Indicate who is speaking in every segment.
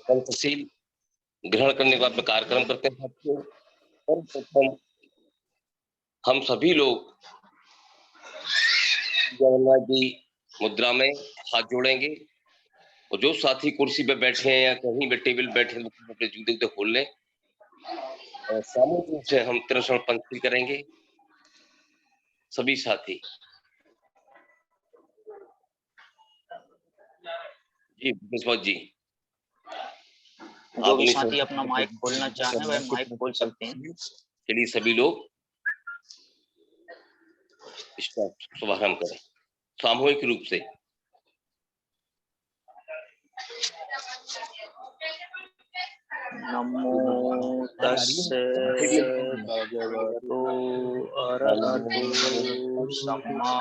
Speaker 1: पंचशील ग्रहण करने का अपना कार्यक्रम करते हैं। सर्वप्रथम हम सभी लोग जगन्नाथ जी मुद्रा में हाथ जोड़ेंगे और जो साथी कुर्सी पे बैठे हैं या कहीं भी टेबल बैठे हैं अपने जूते उते खोल लें और सामूहिक रूप से हम त्रिशूल पंचशील करेंगे। सभी साथी जी विश्वनाथ जी
Speaker 2: जो भी साथी अपना माइक खोलना चाहें वह माइक खोल सकते हैं।
Speaker 1: चलिए सभी लोग इसका शुभारंभ करें सामूहिक रूप से।
Speaker 2: नमो तस्से भगवतो अरहतो सम्मा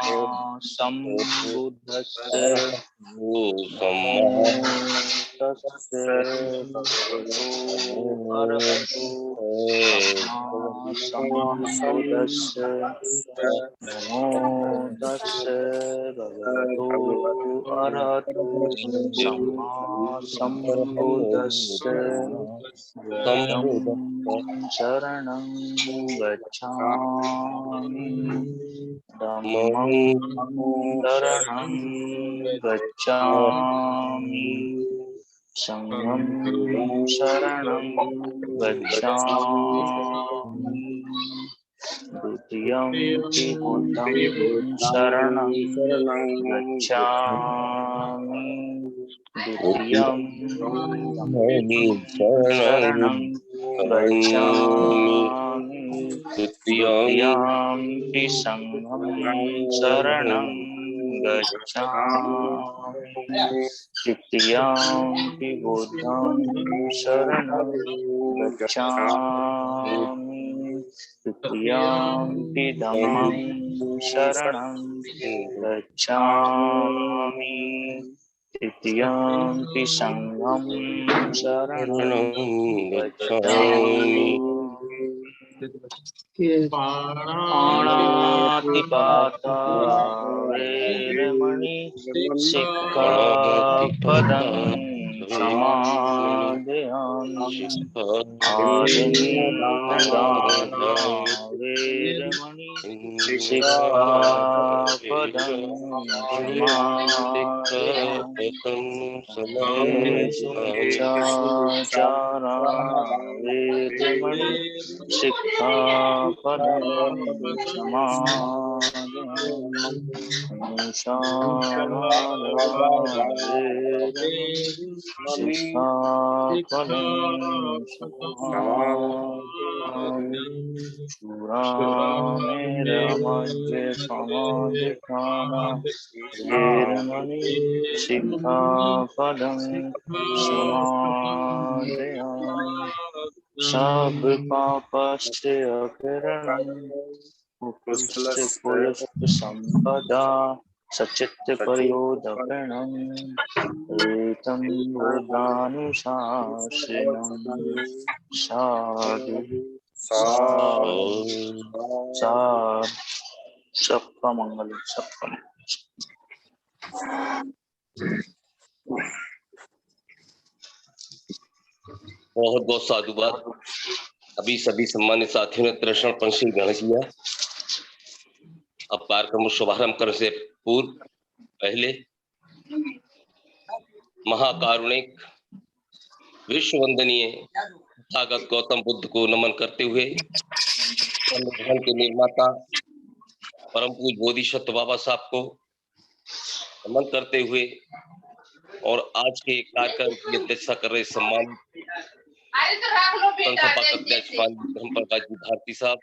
Speaker 2: सम्बुद्धस्से नमो तस्से भगवतो अरहतो सम्मा सम्बुद्धस्से नमो तस्से भगवतो अरहतो सम्मा सम्बुद्धस्से बुद्धं शरणं गच्छामि धम्मं शरणं गच्छामि संघं शरणं गच्छामि द्वितीयं बुद्धं शरणं गच्छामि द्वितीयं शरणं गच्छामि तृतीयं संघं शरणं गच्छामि तृतीयं बुद्धं शरणं गच्छामि तृतीयं धम्मं शरणं गच्छामि तृतीयं संघं शरणं गच्छामि पाणातिपाता वेरमणि सिक्खापदं समादयामि आजन्मदाना वेरमणि सिक्खापदं समादयामि वेरमणि सिक्खापदं समादयामि सिक्खापदं समादयामि शूरामेरमद्य समाधिकाना वेरमणि सिक्खापदं समादयामि सब पापस्य अकरणं कुलस्य संपदा सचित्त प्रयोदकरणं एतं बुद्धानुशासनं साधु साधु सबका मंगल सबका
Speaker 1: बहुत बहुत साधुवाद। अभी सभी सम्मानित साथियों ने त्रिशूल पंचशील ग्रहण किया। अब कार्यक्रम शुभारंभ करने से पूर्व पहले महाकारुणिक विश्व वंदनीय तथागत गौतम बुद्ध को नमन करते हुए संविधान के निर्माता परम पूज्य बोधिसत्व बाबा साहब को नमन करते हुए और आज के कार्यक्रम की अध्यक्षता कर रहे सम्मानित संस्थापक अध्यक्ष धर्मप्रकाश जी भारती साहब,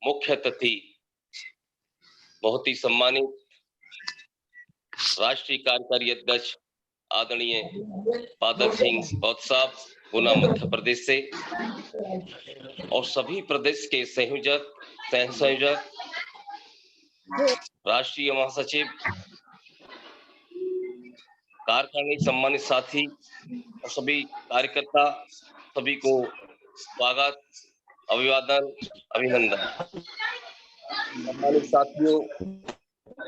Speaker 1: मुख्य अतिथि बहुत ही सम्मानित राष्ट्रीय कार्यकारी अध्यक्ष आदरणीय बादल सिंह बौद्ध साहब गुना मध्य प्रदेश से और सभी प्रदेश के संयोजक सह संयोजक राष्ट्रीय महासचिव कारखानी, सम्मानित साथी और सभी कार्यकर्ता, सभी को स्वागत, अभिवादन, अभिनंदन। सम्मानित साथियों,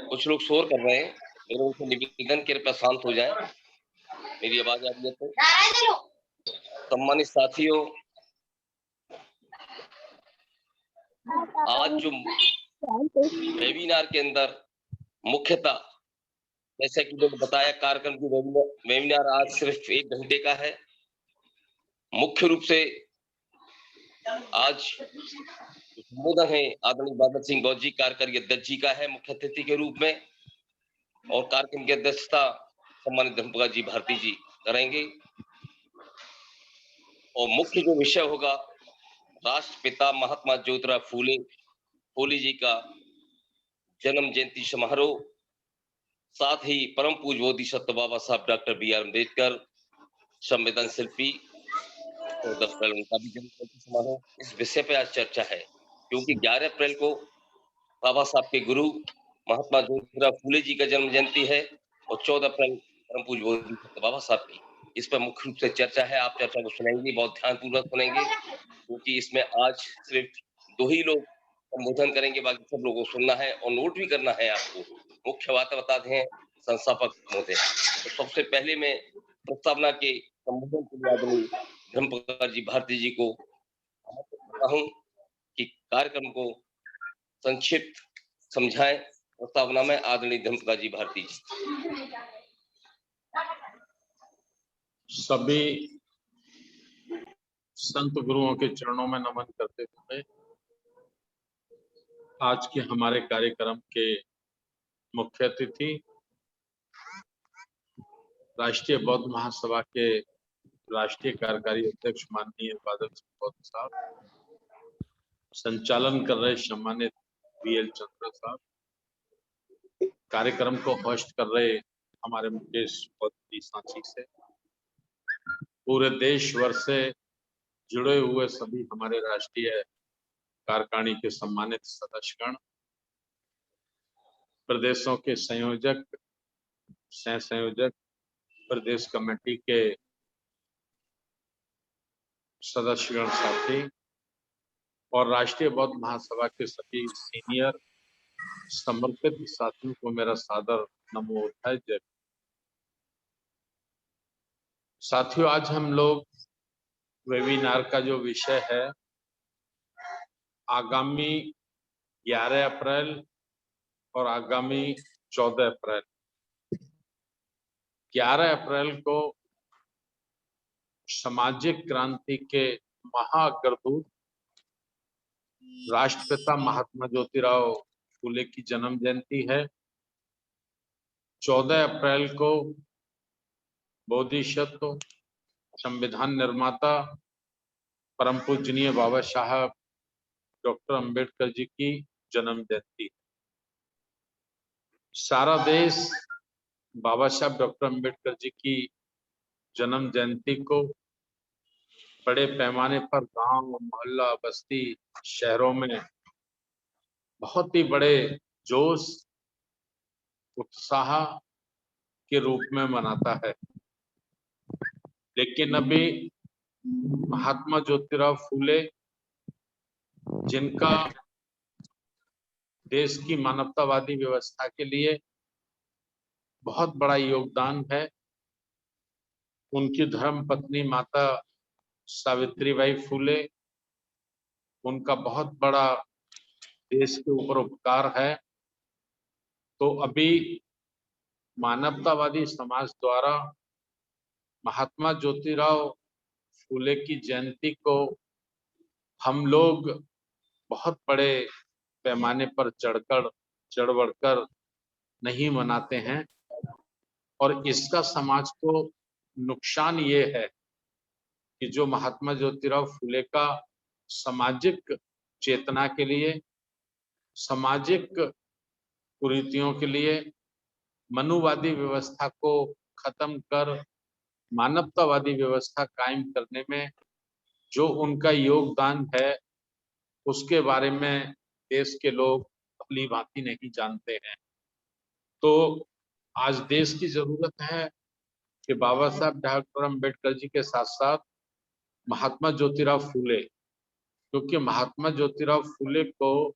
Speaker 1: कुछ लोग शोर कर रहे हैं, मेरा उनसे निवेदन कृपया शांत हो जाएं। मेरी आवाज आ रही है तो? सम्मानित साथियों, आज जो वेबिनार के अंदर मुख्यतः जैसा कि मैंने बताया, कार्यक्रम की वेबिनार आज सिर्फ 1 घंटे का है। मुख्य रूप से आज संबोधन है आदरणीय बादल सिंह गौर जी, कार्यकारी अध्यक्ष जी का है मुख्य अतिथि के रूप में, और कार्यक्रम की अध्यक्षता सम्मानित धर्मप्रकाश जी भारती जी करेंगे। और मुख्य जो विषय होगा, राष्ट्रपिता महात्मा ज्योतिराव फूले जी का जन्म जयंती समारोह, साथ ही परम पूज्य बोधिसत्व बाबा साहब डॉक्टर बी.आर. अम्बेडकर, संविधान शिल्पी, 14 अप्रैल उनका भी जन्म जयंती समारोह। इस विषय पे आज चर्चा है, क्योंकि 11 अप्रैल को बाबा साहब के गुरु महात्मा ज्योतिराव फूले जी का जन्म जयंती है और 14 अप्रैल परम पूज्य बोधिसत्व बाबा साहब की। इस पर मुख्य रूप से चर्चा है। आप चर्चा को सुनेंगे, बहुत ध्यानपूर्वक सुनेंगे, क्योंकि इसमें आज सिर्फ 2 ही लोग संबोधन करेंगे, बाकी सब लोगों को सुनना है और नोट भी करना है आपको। मुख्य बातें बता दें संस्थापक महोदय। तो सबसे पहले मैं प्रस्तावना के संबोधन के लिए आदरणीय धर्मप्रकाश जी भारती जी को आमंत्रित करता हूं कि कार्यक्रम को संक्षिप्त समझाएं। प्रस्तावना में आदरणीय धर्मप्रकाश जी भारती जी।
Speaker 3: सभी संत गुरुओं के चरणों में नमन करते हुए आज के हमारे कार्यक्रम के मुख्य अतिथि राष्ट्रीय बौद्ध महासभा के राष्ट्रीय कार्यकारी अध्यक्ष माननीय बादल सिंह गौर साहब, संचालन कर रहे सम्मानित बी.एल. चंद्र साहब, कार्यक्रम को होस्ट कर रहे हमारे मुकेश चौधरी सांची से, पूरे देश भर से जुड़े हुए सभी हमारे राष्ट्रीय कार्यकारिणी के सम्मानित सदस्यगण, प्रदेशों के संयोजक, सह संयोजक, प्रदेश कमेटी के सदस्यगण साथी और राष्ट्रीय बौद्ध महासभा के सभी सीनियर समर्पित साथियों को मेरा सादर नमो है। जय। साथियों, आज हम लोग वेबिनार का जो विषय है, आगामी 11 अप्रैल और आगामी 14 अप्रैल, 11 अप्रैल को सामाजिक क्रांति के महाअग्रदूत राष्ट्रपिता महात्मा ज्योतिराव फूले की जन्म जयंती है। 14 अप्रैल को बोधिसत्व संविधान निर्माता परम पूजनीय बाबा साहब डॉक्टर अम्बेडकर जी की जन्म जयंती। सारा देश बाबा साहब डॉक्टर अम्बेडकर जी की जन्म जयंती को बड़े पैमाने पर गांव, मोहल्ला, बस्ती, शहरों में बहुत ही बड़े जोश, उत्साह के रूप में मनाता है। लेकिन अभी महात्मा ज्योतिराव फूले, जिनका देश की मानवतावादी व्यवस्था के लिए बहुत बड़ा योगदान है, उनकी धर्म पत्नी माता सावित्रीबाई फूले, उनका बहुत बड़ा देश के ऊपर उपकार है। तो अभी मानवतावादी समाज द्वारा महात्मा ज्योतिराव फूले की जयंती को हम लोग बहुत बड़े पैमाने पर चढ़ बढ़कर नहीं मनाते हैं, और इसका समाज को नुकसान ये है कि जो महात्मा ज्योतिराव फूले का सामाजिक चेतना के लिए, सामाजिक कुरीतियों के लिए, मनुवादी व्यवस्था को खत्म कर मानवतावादी व्यवस्था कायम करने में जो उनका योगदान है, उसके बारे में देश के लोग भली भांति नहीं जानते हैं। तो आज देश की जरूरत है कि बाबा साहब डॉक्टर अम्बेडकर जी के साथ साथ महात्मा ज्योतिराव फूले, क्योंकि महात्मा ज्योतिराव फूले को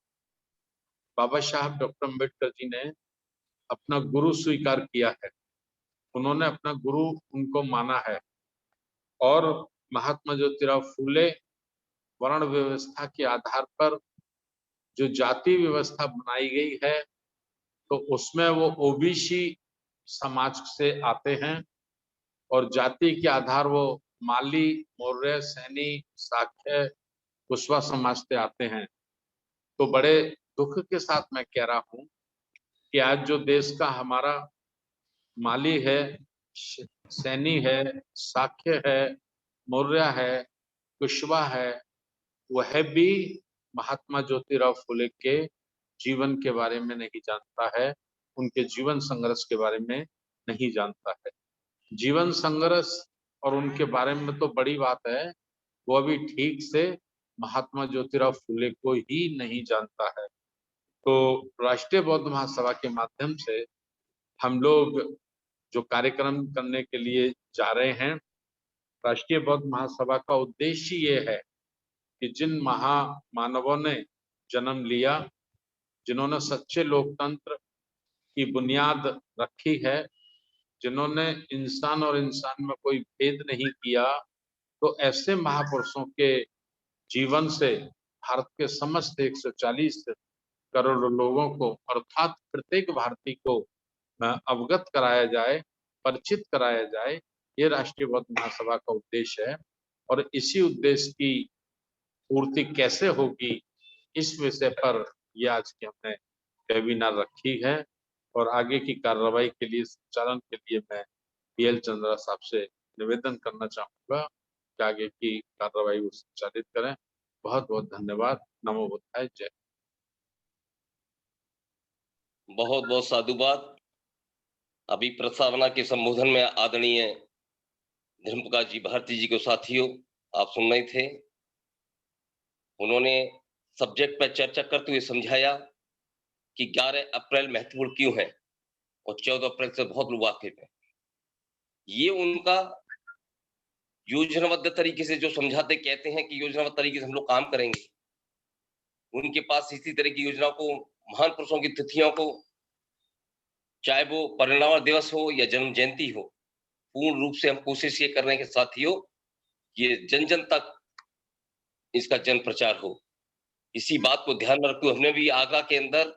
Speaker 3: बाबा साहब डॉक्टर अम्बेडकर जी ने अपना गुरु स्वीकार किया है, उन्होंने अपना गुरु उनको माना है। और महात्मा ज्योतिराव फूले वर्ण व्यवस्था के आधार पर जो जाति व्यवस्था बनाई गई है, तो उसमें वो ओबीसी समाज से आते हैं और जाति के आधार वो माली, मौर्य, सैनी, शाक्य, कुशवा समाज से आते हैं। तो बड़े दुख के साथ मैं कह रहा हूं कि आज जो देश का हमारा माली है, सैनी है, शाक्य है, मौर्य है, कुशवा है, वह भी महात्मा ज्योतिराव फुले के जीवन के बारे में नहीं जानता है, उनके जीवन संघर्ष के बारे में नहीं जानता है। जीवन संघर्ष और उनके बारे में तो बड़ी बात है, वो अभी ठीक से महात्मा ज्योतिराव फुले को ही नहीं जानता है। तो राष्ट्रीय बौद्ध महासभा के माध्यम से हम लोग जो कार्यक्रम करने के लिए जा रहे हैं, राष्ट्रीय बौद्ध महासभा का उद्देश्य ये है कि जिन महामानवों ने जन्म लिया, जिन्होंने सच्चे लोकतंत्र की बुनियाद रखी है, जिन्होंने इंसान और इंसान में कोई भेद नहीं किया, तो ऐसे महापुरुषों के जीवन से भारत के समस्त 140 करोड़ लोगों को अर्थात प्रत्येक भारतीय को अवगत कराया जाए, परिचित कराया जाए, ये राष्ट्रीय बौद्ध महासभा का उद्देश्य है। और इसी उद्देश्य की पूर्ति कैसे होगी, इस विषय पर ये आज की हमने वेबिनार रखी है। और आगे की कार्रवाई के लिए, संचालन के लिए मैं पीएल चंद्रा साहब से निवेदन करना चाहूंगा कि आगे की कार्रवाई वो संचालित करें। बहुत बहुत धन्यवाद। नमो बुद्धाय। जय।
Speaker 1: बहुत बहुत साधुवाद। अभी प्रस्तावना के संबोधन में आदरणीय धर्म प्रकाश जी भारती जी को साथियों आप सुन रहे थे, उन्होंने सब्जेक्ट पर चर्चा करते हुए समझाया कि 11 अप्रैल महत्वपूर्ण क्यों है और 14 अप्रैल से बहुत लोग वाकिफ हैं। ये उनका योजनाबद्ध तरीके से जो समझाते कहते हैं कि योजनाबद्ध तरीके से हम लोग काम करेंगे, उनके पास इसी तरह की योजनाओं को, महान पुरुषों की तिथियों को, चाहे वो परिनिर्वाण दिवस हो या जन्म जयंती हो, पूर्ण रूप से हम कोशिश ये कर रहे हैं कि साथियों ये जन जन तक इसका जन प्रचार हो। इसी बात को ध्यान में रखते हुए हमने भी आगरा के अंदर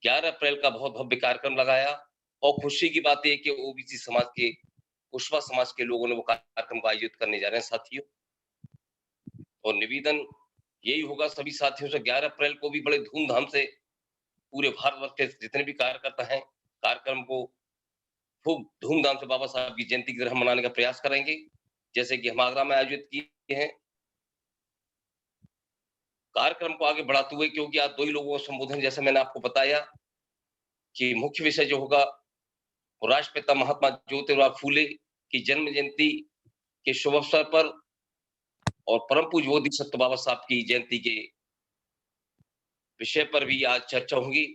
Speaker 1: 11 अप्रैल का बहुत भव्य कार्यक्रम लगाया और खुशी की बात है कि ओबीसी समाज के, कुशवा समाज के लोगों ने वो कार्यक्रम को आयोजित करने जा रहे हैं साथियों। और निवेदन यही होगा सभी साथियों से, 11 अप्रैल को भी बड़े धूमधाम से पूरे भारतवर्ष के जितने भी कार्यकर्ता हैं कार्यक्रम को खूब धूमधाम से बाबा साहब की जयंती की तरह मनाने का प्रयास करेंगे, जैसे कि हम आगरा में आयोजित किए हैं। कार्यक्रम को आगे बढ़ाते हुए, क्योंकि आज 2 ही लोगों का संबोधन, जैसे मैंने आपको बताया कि मुख्य विषय जो होगा वो राष्ट्रपिता महात्मा ज्योतिराव फूले की जन्म जयंती के शुभ अवसर पर और परम पूज्य बोधिसत्व बाबा साहब की जयंती के विषय पर भी आज चर्चा होगी।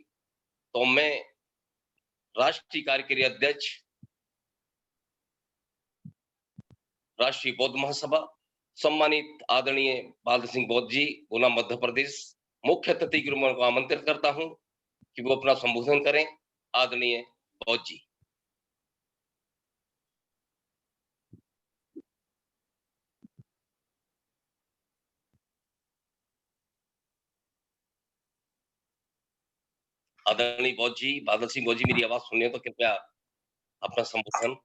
Speaker 1: तो मैं राष्ट्रीय कार्यकारी अध्यक्ष राष्ट्रीय बौद्ध महासभा सम्मानित आदरणीय बाल सिंह बौद्ध जी, गुना मध्य प्रदेश, मुख्य अतिथि के रूप में आमंत्रित करता हूं कि वो अपना संबोधन करें। आदरणीय बौद्ध जी। आदरणीय बौद्ध जी, बादल सिंह बौद्ध जी, मेरी आवाज सुन रहे तो कृपया अपना संबोधन।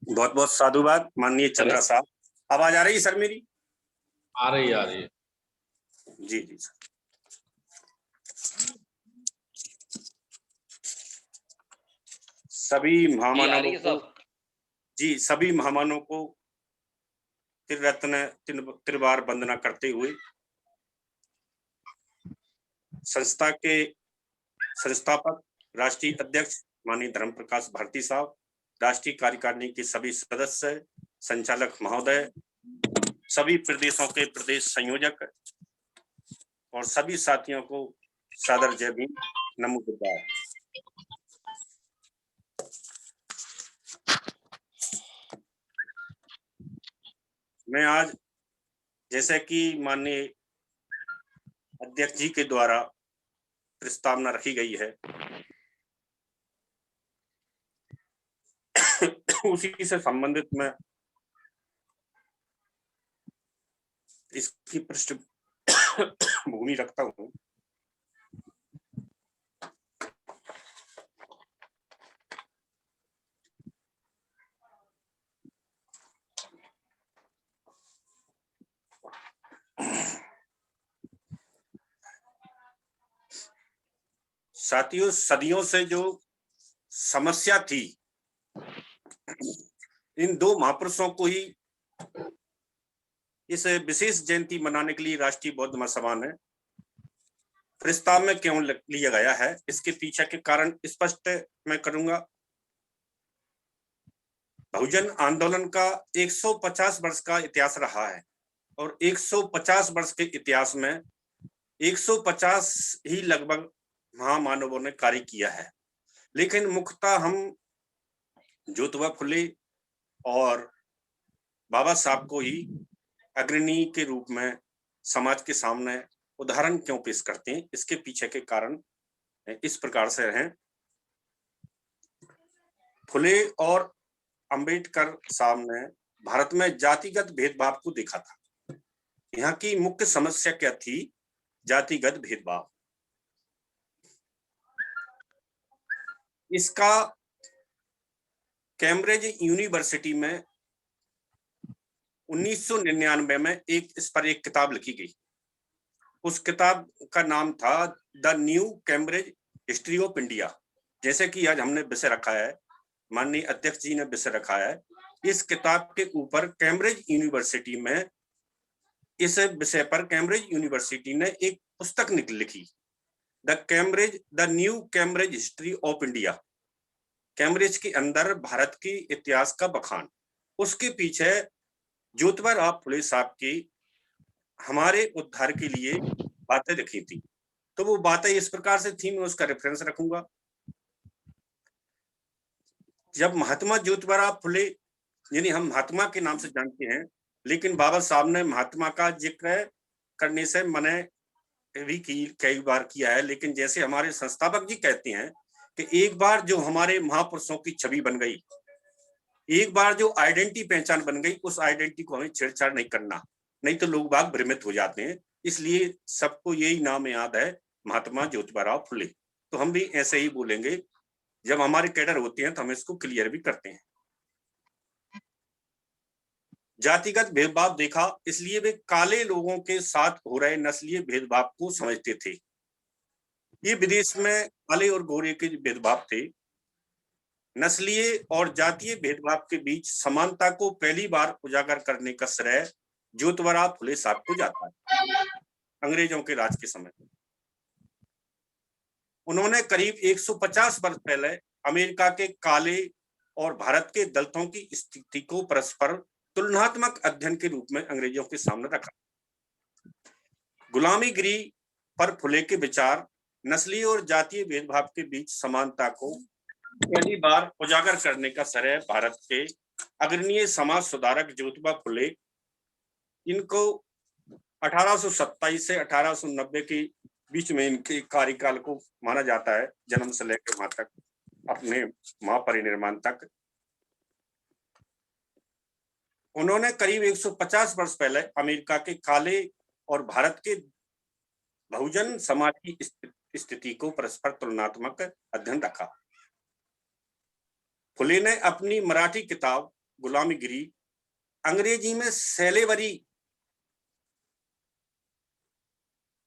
Speaker 4: बहुत बहुत साधुवाद माननीय चंद्रा साहब। आवाज आ रही है सर मेरी?
Speaker 3: आ रही है।
Speaker 4: जी जी सर। सभी महामानवों को, जी सभी महामानवों को त्रिबार वंदना करते हुए संस्था के संस्थापक राष्ट्रीय अध्यक्ष माननीय धर्म प्रकाश भारती साहब, राष्ट्रीय कार्यकारिणी के सभी सदस्य, संचालक महोदय, सभी प्रदेशों के प्रदेश संयोजक और सभी साथियों को सादर जय भीम, नमो बुद्धाय। मैं आज जैसे कि माननीय अध्यक्ष जी के द्वारा प्रस्तावना रखी गई है उसी से संबंधित मैं इसकी पृष्ठभूमि रखता हूं। साथियों, सदियों से जो समस्या थी, इन दो महापुरुषों को ही इस विशेष जयंती मनाने के लिए राष्ट्रीय बौद्ध महासभा ने प्रस्ताव में क्यों लिया गया है, इसके पीछे के कारण स्पष्ट मैं करूंगा। बहुजन आंदोलन का 150 वर्ष का इतिहास रहा है और 150 वर्ष के इतिहास में 150 ही लगभग महामानवों ने कार्य किया है, लेकिन मुख्यतः हम ज्योतिबा फुले और बाबा साहब को ही अग्रणी के रूप में समाज के सामने उदाहरण क्यों पेश करते हैं, इसके पीछे के कारण इस प्रकार से हैं। फुले और अंबेडकर साहब ने भारत में जातिगत भेदभाव को देखा था। यहाँ की मुख्य समस्या क्या थी? जातिगत भेदभाव। इसका कैम्ब्रिज यूनिवर्सिटी में 1999 में इस पर एक किताब लिखी गई। उस किताब का नाम था the new Cambridge history of India. जैसे कि आज हमने विषय रखा है, माननीय अध्यक्ष जी ने विषय रखा है, इस किताब के ऊपर कैम्ब्रिज यूनिवर्सिटी में इस विषय पर कैम्ब्रिज यूनिवर्सिटी ने एक पुस्तक लिखी, the new Cambridge history of India. Cambridge के अंदर भारत की इतिहास का बखान। उसके पीछे ज्योतिबा राव फुले साहब की हमारे उद्धार के लिए बातें लिखी थी। तो वो बातें इस प्रकार से थी, मैं उसका रेफरेंस रखूंगा। जब महात्मा ज्योतिबा राव फुले, यानी हम महात्मा के नाम से जानते हैं, लेकिन बाबा साहब ने महात्मा का जिक्र करने से मने भी कई बार किया है, लेकिन जैसे हमारे संस्थापक जी कहते हैं कि एक बार जो हमारे महापुरुषों की छवि बन गई, एक बार जो आइडेंटिटी पहचान बन गई, उस आइडेंटिटी को हमें छेड़छाड़ नहीं करना, नहीं तो लोग बाग भ्रमित हो जाते हैं। इसलिए सबको यही नाम याद है, महात्मा ज्योतिबा राव फुले। तो हम भी ऐसे ही बोलेंगे। जब हमारे कैडर होते हैं तो हम इसको क्लियर भी करते हैं। जातिगत भेदभाव देखा, इसलिए वे काले लोगों के साथ हो रहे नस्लीय भेदभाव को समझते थे। ये विदेश में काले और गोरे के भेदभाव थे। नस्लीय और जातीय भेदभाव के बीच समानता को पहली बार उजागर करने का श्रेय ज्योतिबा राव फुले साहब को जाता है। अंग्रेजों के राज के समय उन्होंने करीब 150 वर्ष पहले अमेरिका के काले और भारत के दलितों की स्थिति को परस्पर तुलनात्मक अध्ययन के रूप में अंग्रेजों के सामने रखा। गुलामीगिरी पर फुले के विचार नस्लीय और जातीय भेदभाव के बीच समानता को पहली बार उजागर करने का श्रेय भारत के अग्रणीय समाज सुधारक ज्योतिबा फुले, इनको 1827 से 1890 के बीच में इनके कार्यकाल को माना जाता है, जन्म से लेकर वहां तक, अपने महापरिनिर्वाण तक। उन्होंने करीब 150 वर्ष पहले अमेरिका के काले और भारत के बहुजन समाज की स्थिति को परस्पर तुलनात्मक अध्ययन रखा। फुले ने अपनी मराठी किताब गुलामीगिरी अंग्रेजी में सेलेवरी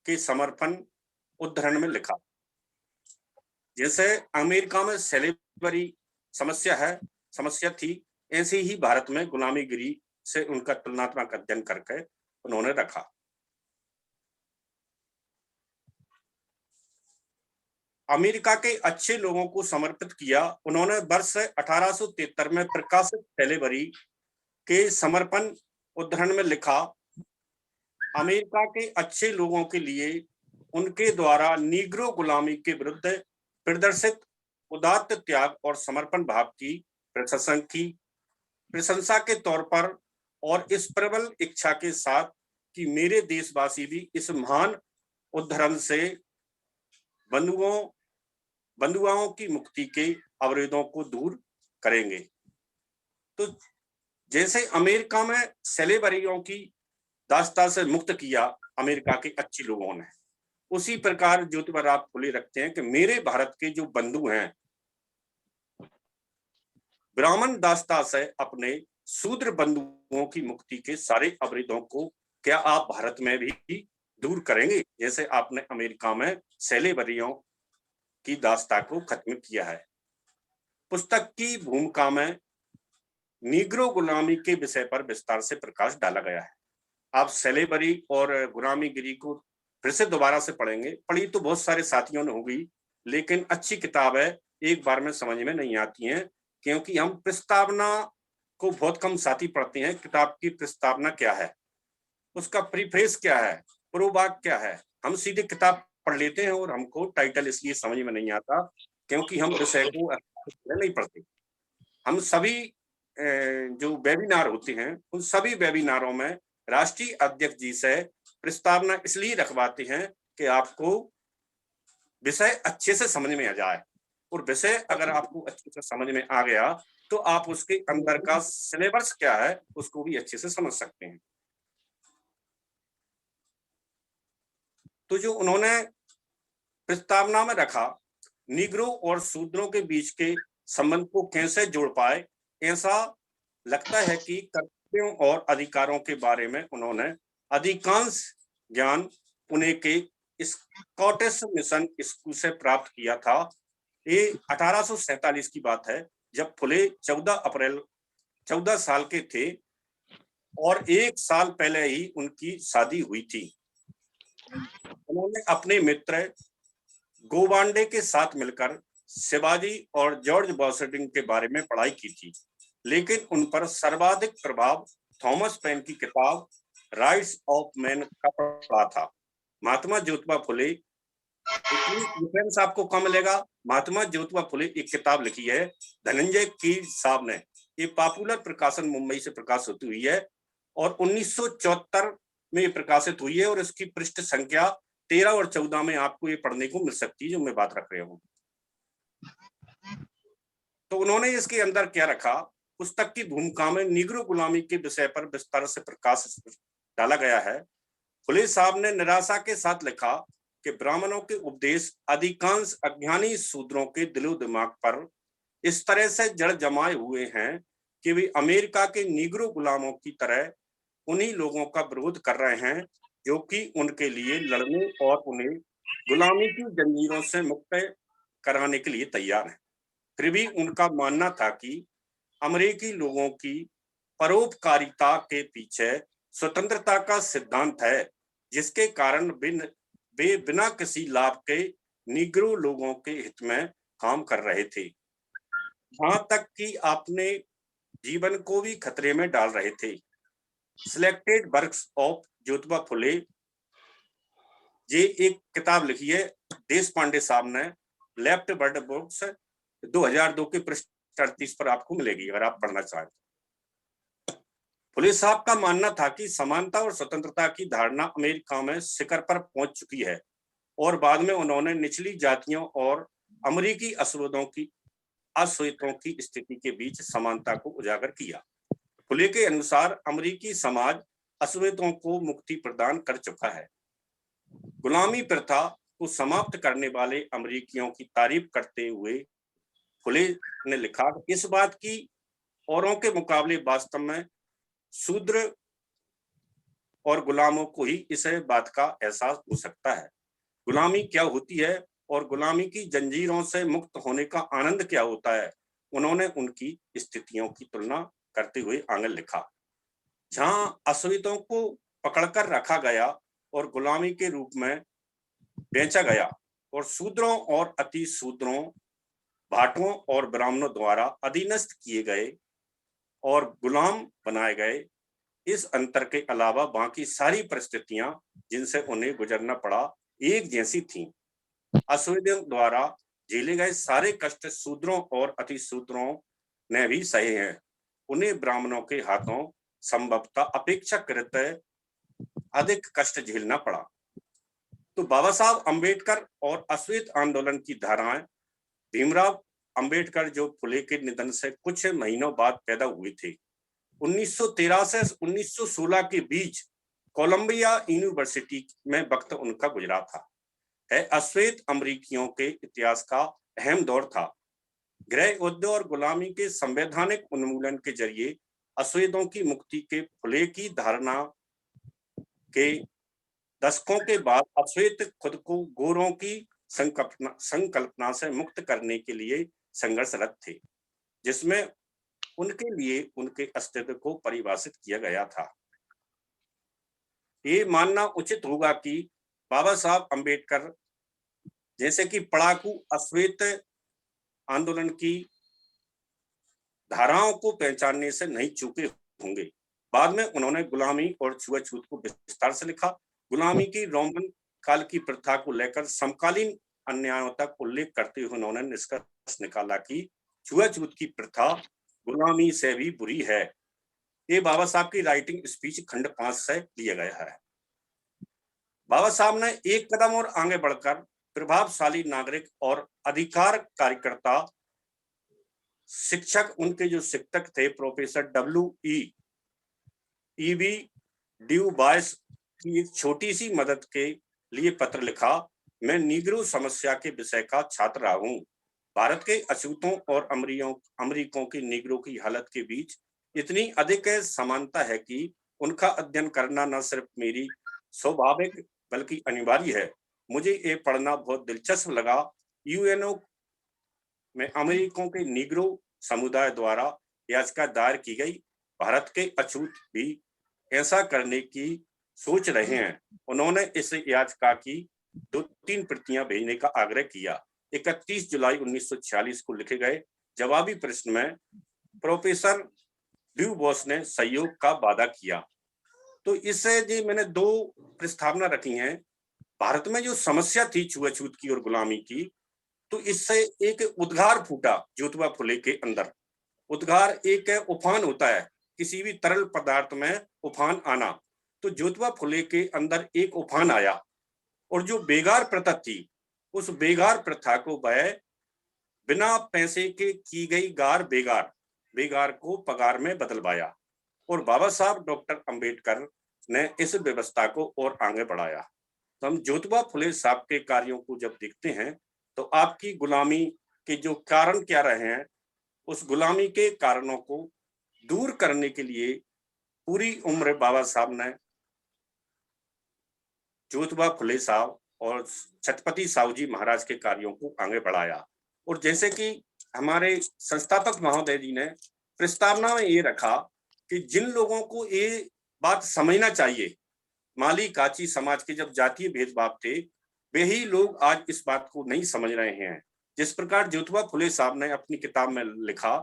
Speaker 4: के समर्पण उद्धरण में लिखा। जैसे अमेरिका में सेलेवरी समस्या थी, ऐसे ही भारत में गुलामीगिरी से उनका तुलनात्मक अध्ययन करके उन्होंने रखा। अमेरिका के अच्छे लोगों को समर्पित किया। उन्होंने वर्ष 1873 में प्रकाशित सेलेवरी के समर्पण उद्धरण में लिखा, अमेरिका के अच्छे लोगों के लिए उनके द्वारा नीग्रो गुलामी के विरुद्ध प्रदर्शित उदात्त त्याग और समर्पण भाव की प्रशंसा के तौर पर और इस प्रबल इच्छा के साथ कि मेरे देशवासी भी इस महान उद्धरण से बंधुआओं की मुक्ति के अवरोधों को दूर करेंगे। तो जैसे अमेरिका में सेलेबरियों की दास्ता से मुक्त किया अमेरिका के अच्छे लोगों ने, उसी प्रकार ज्योतिबा फुले रखते हैं कि मेरे भारत के जो बंधु हैं, ब्राह्मण दास्ता से अपने शूद्र बंधुओं की मुक्ति के सारे अवरोधों को क्या आप भारत में भी दूर करेंगे, जैसे आपने अमेरिका में सेलेबरियों की दास्ता को खत्म किया है। पुस्तक की भूमिका में नीग्रो गुलामी के विषय पर विस्तार से प्रकाश डाला गया है। आप सेलेबरी और गुलामीगिरी को फिर से दोबारा से पढ़ेंगे, पढ़ी तो बहुत सारे साथियों ने होगी, लेकिन अच्छी किताब है, एक बार में समझ में नहीं आती है, क्योंकि हम प्रस्तावना को बहुत कम साथी पढ़ते हैं। किताब की प्रस्तावना क्या है, उसका प्रीफेस क्या है, पूर्वभाग क्या है, हम सीधे किताब पढ़ लेते हैं और हमको टाइटल इसलिए समझ में नहीं आता क्योंकि हम विषय को नहीं पढ़ते। हम सभी जो वेबिनार होते हैं उन सभी वेबिनारों में राष्ट्रीय अध्यक्ष जी से प्रस्तावना इसलिए रखवाते हैं कि आपको विषय अच्छे से समझ में आ जाए, और विषय अगर आपको अच्छे से समझ में आ गया तो आप उसके अंदर का सिलेबस क्या है उसको भी अच्छे से समझ सकते हैं। तो जो उन्होंने प्रस्तावना में रखा, निग्रो और शूद्रों के बीच के संबंध को कैसे जोड़ पाए, ऐसा लगता है कि कर्तव्यों और अधिकारों के बारे में उन्होंने अधिकांश ज्ञान पुणे के स्कॉटिश मिशन स्कूल से प्राप्त किया था। ये 1847 की बात है, जब फुले 14 साल के थे और 1 साल पहले ही उनकी शादी हुई थी। उन्होंने अपने मित्र गोबांडे के साथ मिलकर शिवाजी और जॉर्ज वॉशिंगटन के बारे में पढ़ाई की थी, लेकिन उन पर सर्वाधिक प्रभाव थॉमस पेन की किताब राइट्स ऑफ मैन का पड़ा था। महात्मा ज्योतिबा फुले, डिफरेंस आपको कम मिलेगा, महात्मा ज्योतिबा फुले एक किताब लिखी है धनंजय कीर साहब ने, ये पॉपुलर प्रकाशन मुंबई से प्रकाशित होती हुई है और 1974 में ये प्रकाशित हुई है, और इसकी पृष्ठ संख्या 13 और 14 में आपको ये पढ़ने को मिल सकती है जो मैं बात रख रहा हूँ। तो उन्होंने इसके अंदर क्या रखा, पुस्तक की भूमिका में निग्रो गुलामी के विषय पर विस्तार से प्रकाश डाला गया है। फुले साहब ने निराशा के साथ लिखा कि ब्राह्मणों के उपदेश अधिकांश अज्ञानी शूद्रों के दिलो दिमाग पर इस तरह से जड़ जमाए हुए हैं कि वे अमेरिका के निग्रो गुलामों की तरह उन्हीं लोगों का विरोध कर रहे हैं जो कि उनके लिए लड़ने और उन्हें गुलामी की जंजीरों से मुक्त कराने के लिए तैयार हैं। फिर भी उनका मानना था कि अमेरिकी लोगों की परोपकारिता के पीछे स्वतंत्रता का सिद्धांत है, जिसके कारण वे बिना किसी लाभ के निग्रो लोगों के हित में काम कर रहे थे, यहाँ तक कि अपने जीवन को भी खतरे में डाल रहे थे। Selected works of Jyotiba Phule, ये एक किताब लिखी है देश पांडे साहब ने, लेफ्ट वर्ड बुक्स, 2002 के पृष्ठ 38 पर आपको मिलेगी अगर आप पढ़ना चाहें। फुले साहब का मानना था कि समानता और स्वतंत्रता की धारणा अमेरिका में शिखर पर पहुंच चुकी है, और बाद में उन्होंने निचली जातियों और अमेरिकी अश्वेतों की स्थिति के बीच समानता को उजागर किया। फुले के अनुसार अमेरिकी समाज अश्वेतों को मुक्ति प्रदान कर चुका है। गुलामी प्रथा को समाप्त करने वाले अमेरिकियों की तारीफ करते हुए फुले ने लिखा, इस बात की औरों के मुकाबले वास्तव में शूद्र और गुलामों को ही इस बात का एहसास हो सकता है, गुलामी क्या होती है और गुलामी की जंजीरों से मुक्त होने का आनंद क्या होता है। उन्होंने उनकी स्थितियों की तुलना करते हुए आगे लिखा, जहां अश्वेतों को पकड़कर रखा गया और गुलामी के रूप में बेचा गया और शूद्रों और अति शूद्रों, भाटों और ब्राह्मणों द्वारा अधीनस्थ किए गए और गुलाम बनाए गए, इस अंतर के अलावा बाकी सारी परिस्थितियां जिनसे उन्हें गुजरना पड़ा एक जैसी थीं। अश्वेतों द्वारा झेले गए सारे कष्ट शूद्रों और अति शूद्रों ने भी सहे हैं। उन्हें ब्राह्मणों के हाथों संभवतः अपेक्षाकृत अधिक कष्ट झेलना पड़ा। तो बाबा साहब अंबेडकर और अश्वेत आंदोलन की धाराएं भीमराव अंबेडकर जो फुले के निधन से कुछ महीनों बाद पैदा हुए थे। 1913 से 1916 के बीच कोलंबिया यूनिवर्सिटी में वक्त उनका गुजरा था। अश्वेत अमेरिकियों के इतिहास का अहम दौर था। गृह युद्ध और गुलामी के संवैधानिक उन्मूलन के जरिए अश्वेतों की मुक्ति के फुले की धारणा के दशकों के बाद अश्वेत खुद को गोरों की संकल्पना से मुक्त करने के लिए संघर्षरत थे, जिसमें उनके लिए उनके अस्तित्व को परिभाषित किया गया था। ये मानना उचित होगा कि बाबा साहब अंबेडकर जैसे कि पढ़ाकू अश्वेत आंदोलन की धाराओं को पहचानने से नहीं चूके होंगे। बाद में उन्होंने गुलामी और छुआछूत को विस्तार से लिखा। गुलामी की रोमन काल की प्रथा को लेकर समकालीन अन्यायों तक उल्लेख करते हुए उन्होंने निष्कर्ष निकाला कि छुआछूत की प्रथा गुलामी से भी बुरी है। ये बाबा साहब की राइटिंग स्पीच खंड 5 से लिया गया है। बाबा साहब ने एक कदम और आगे बढ़कर प्रभावशाली नागरिक और अधिकार कार्यकर्ता शिक्षक, उनके जो शिक्षक थे प्रोफेसर W.E.B. ड्यू बॉयस की एक छोटी सी मदद के लिए पत्र लिखा। मैं नीग्रो समस्या के विषय का छात्र रहा हूँ। भारत के अछूतों और अमरीकों की नीग्रो की हालत के बीच इतनी अधिक समानता है कि उनका अध्ययन करना न सिर्फ मेरी स्वाभाविक बल्कि अनिवार्य है। मुझे ये पढ़ना बहुत दिलचस्प लगा। यूएनओ में अमेरिकों के नीग्रो समुदाय द्वारा याचिका दायर की गई। भारत के अछूत भी ऐसा करने की सोच रहे हैं। उन्होंने इस याचिका की 2-3 प्रतियां भेजने का आग्रह किया। 31 जुलाई 1946 को लिखे गए जवाबी प्रश्न में प्रोफेसर ड्यू बॉस ने सहयोग का वादा किया। तो इससे जी मैंने 2 प्रस्तावना रखी हैं। भारत में जो समस्या थी छुआछूत की और गुलामी की, तो इससे एक उद्गार फूटा ज्योतिबा फुले के अंदर। उद्गार एक उफान होता है, किसी भी तरल पदार्थ में उफान आना। तो ज्योतिबा फुले के अंदर एक उफान आया और जो बेगार प्रथा थी, उस बेगार प्रथा को वह बिना पैसे के की गई बेगार को पगार में बदलवाया। और बाबा साहब डॉक्टर अंबेडकर ने इस व्यवस्था को और आगे बढ़ाया। तो हम ज्योतिबा फुले साहब के कार्यों को जब देखते हैं तो आपकी गुलामी के जो कारण क्या रहे हैं, उस गुलामी के कारणों को दूर करने के लिए पूरी उम्र बाबा साहब ने ज्योतिबा फुले साहब और छत्रपति साहू जी महाराज के कार्यों को आगे बढ़ाया। और जैसे कि हमारे संस्थापक महोदय जी ने प्रस्तावना में ये रखा कि जिन लोगों को ये बात समझना चाहिए, माली काची समाज के जब जातीय भेदभाव थे, वे ही लोग आज इस बात को नहीं समझ रहे हैं। जिस प्रकार ज्योतिबा फुले साहब ने अपनी किताब में लिखा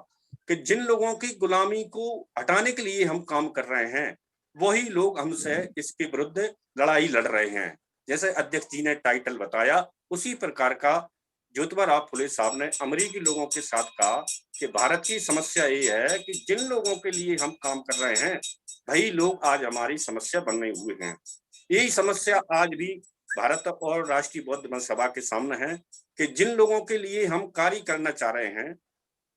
Speaker 4: कि जिन लोगों की गुलामी को हटाने के लिए हम काम कर रहे हैं, वही लोग हमसे इसके विरुद्ध लड़ाई लड़ रहे हैं। जैसे अध्यक्ष जी ने टाइटल बताया, उसी प्रकार का ज्योतिबा राव फुले साहब ने अमेरिकी लोगों के साथ कहा कि भारत की समस्या ये है कि जिन लोगों के लिए हम काम कर रहे हैं, वही लोग आज हमारी समस्या बने हुए हैं। यही समस्या आज भी भारत और राष्ट्रीय बौद्ध महासभा के सामने है कि जिन लोगों के लिए हम कार्य करना चाह रहे हैं,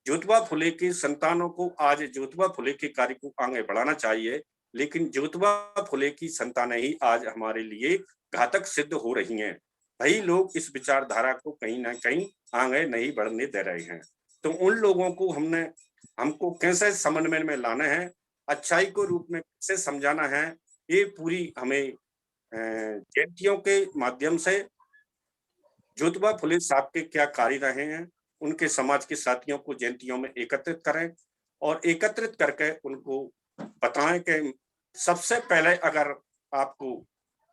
Speaker 4: ज्योतिबा फुले के संतानों को आज ज्योतिबा फुले के कार्य को आगे बढ़ाना चाहिए, लेकिन ज्योतिबा फुले की संतानें ही आज हमारे लिए घातक सिद्ध हो रही हैं। वही लोग इस विचारधारा को कहीं ना कहीं आगे नहीं बढ़ने दे रहे हैं। तो उन लोगों को हमको कैसे समन्वय में लाना है, अच्छाई को रूप में कैसे समझाना है, ये पूरी हमें जयंतियों के माध्यम से ज्योतिबा फुले साहब के क्या कार्य रहे हैं, उनके समाज के साथियों को जयंतियों में एकत्रित करें और एकत्रित करके उनको बताएं कि सबसे पहले अगर आपको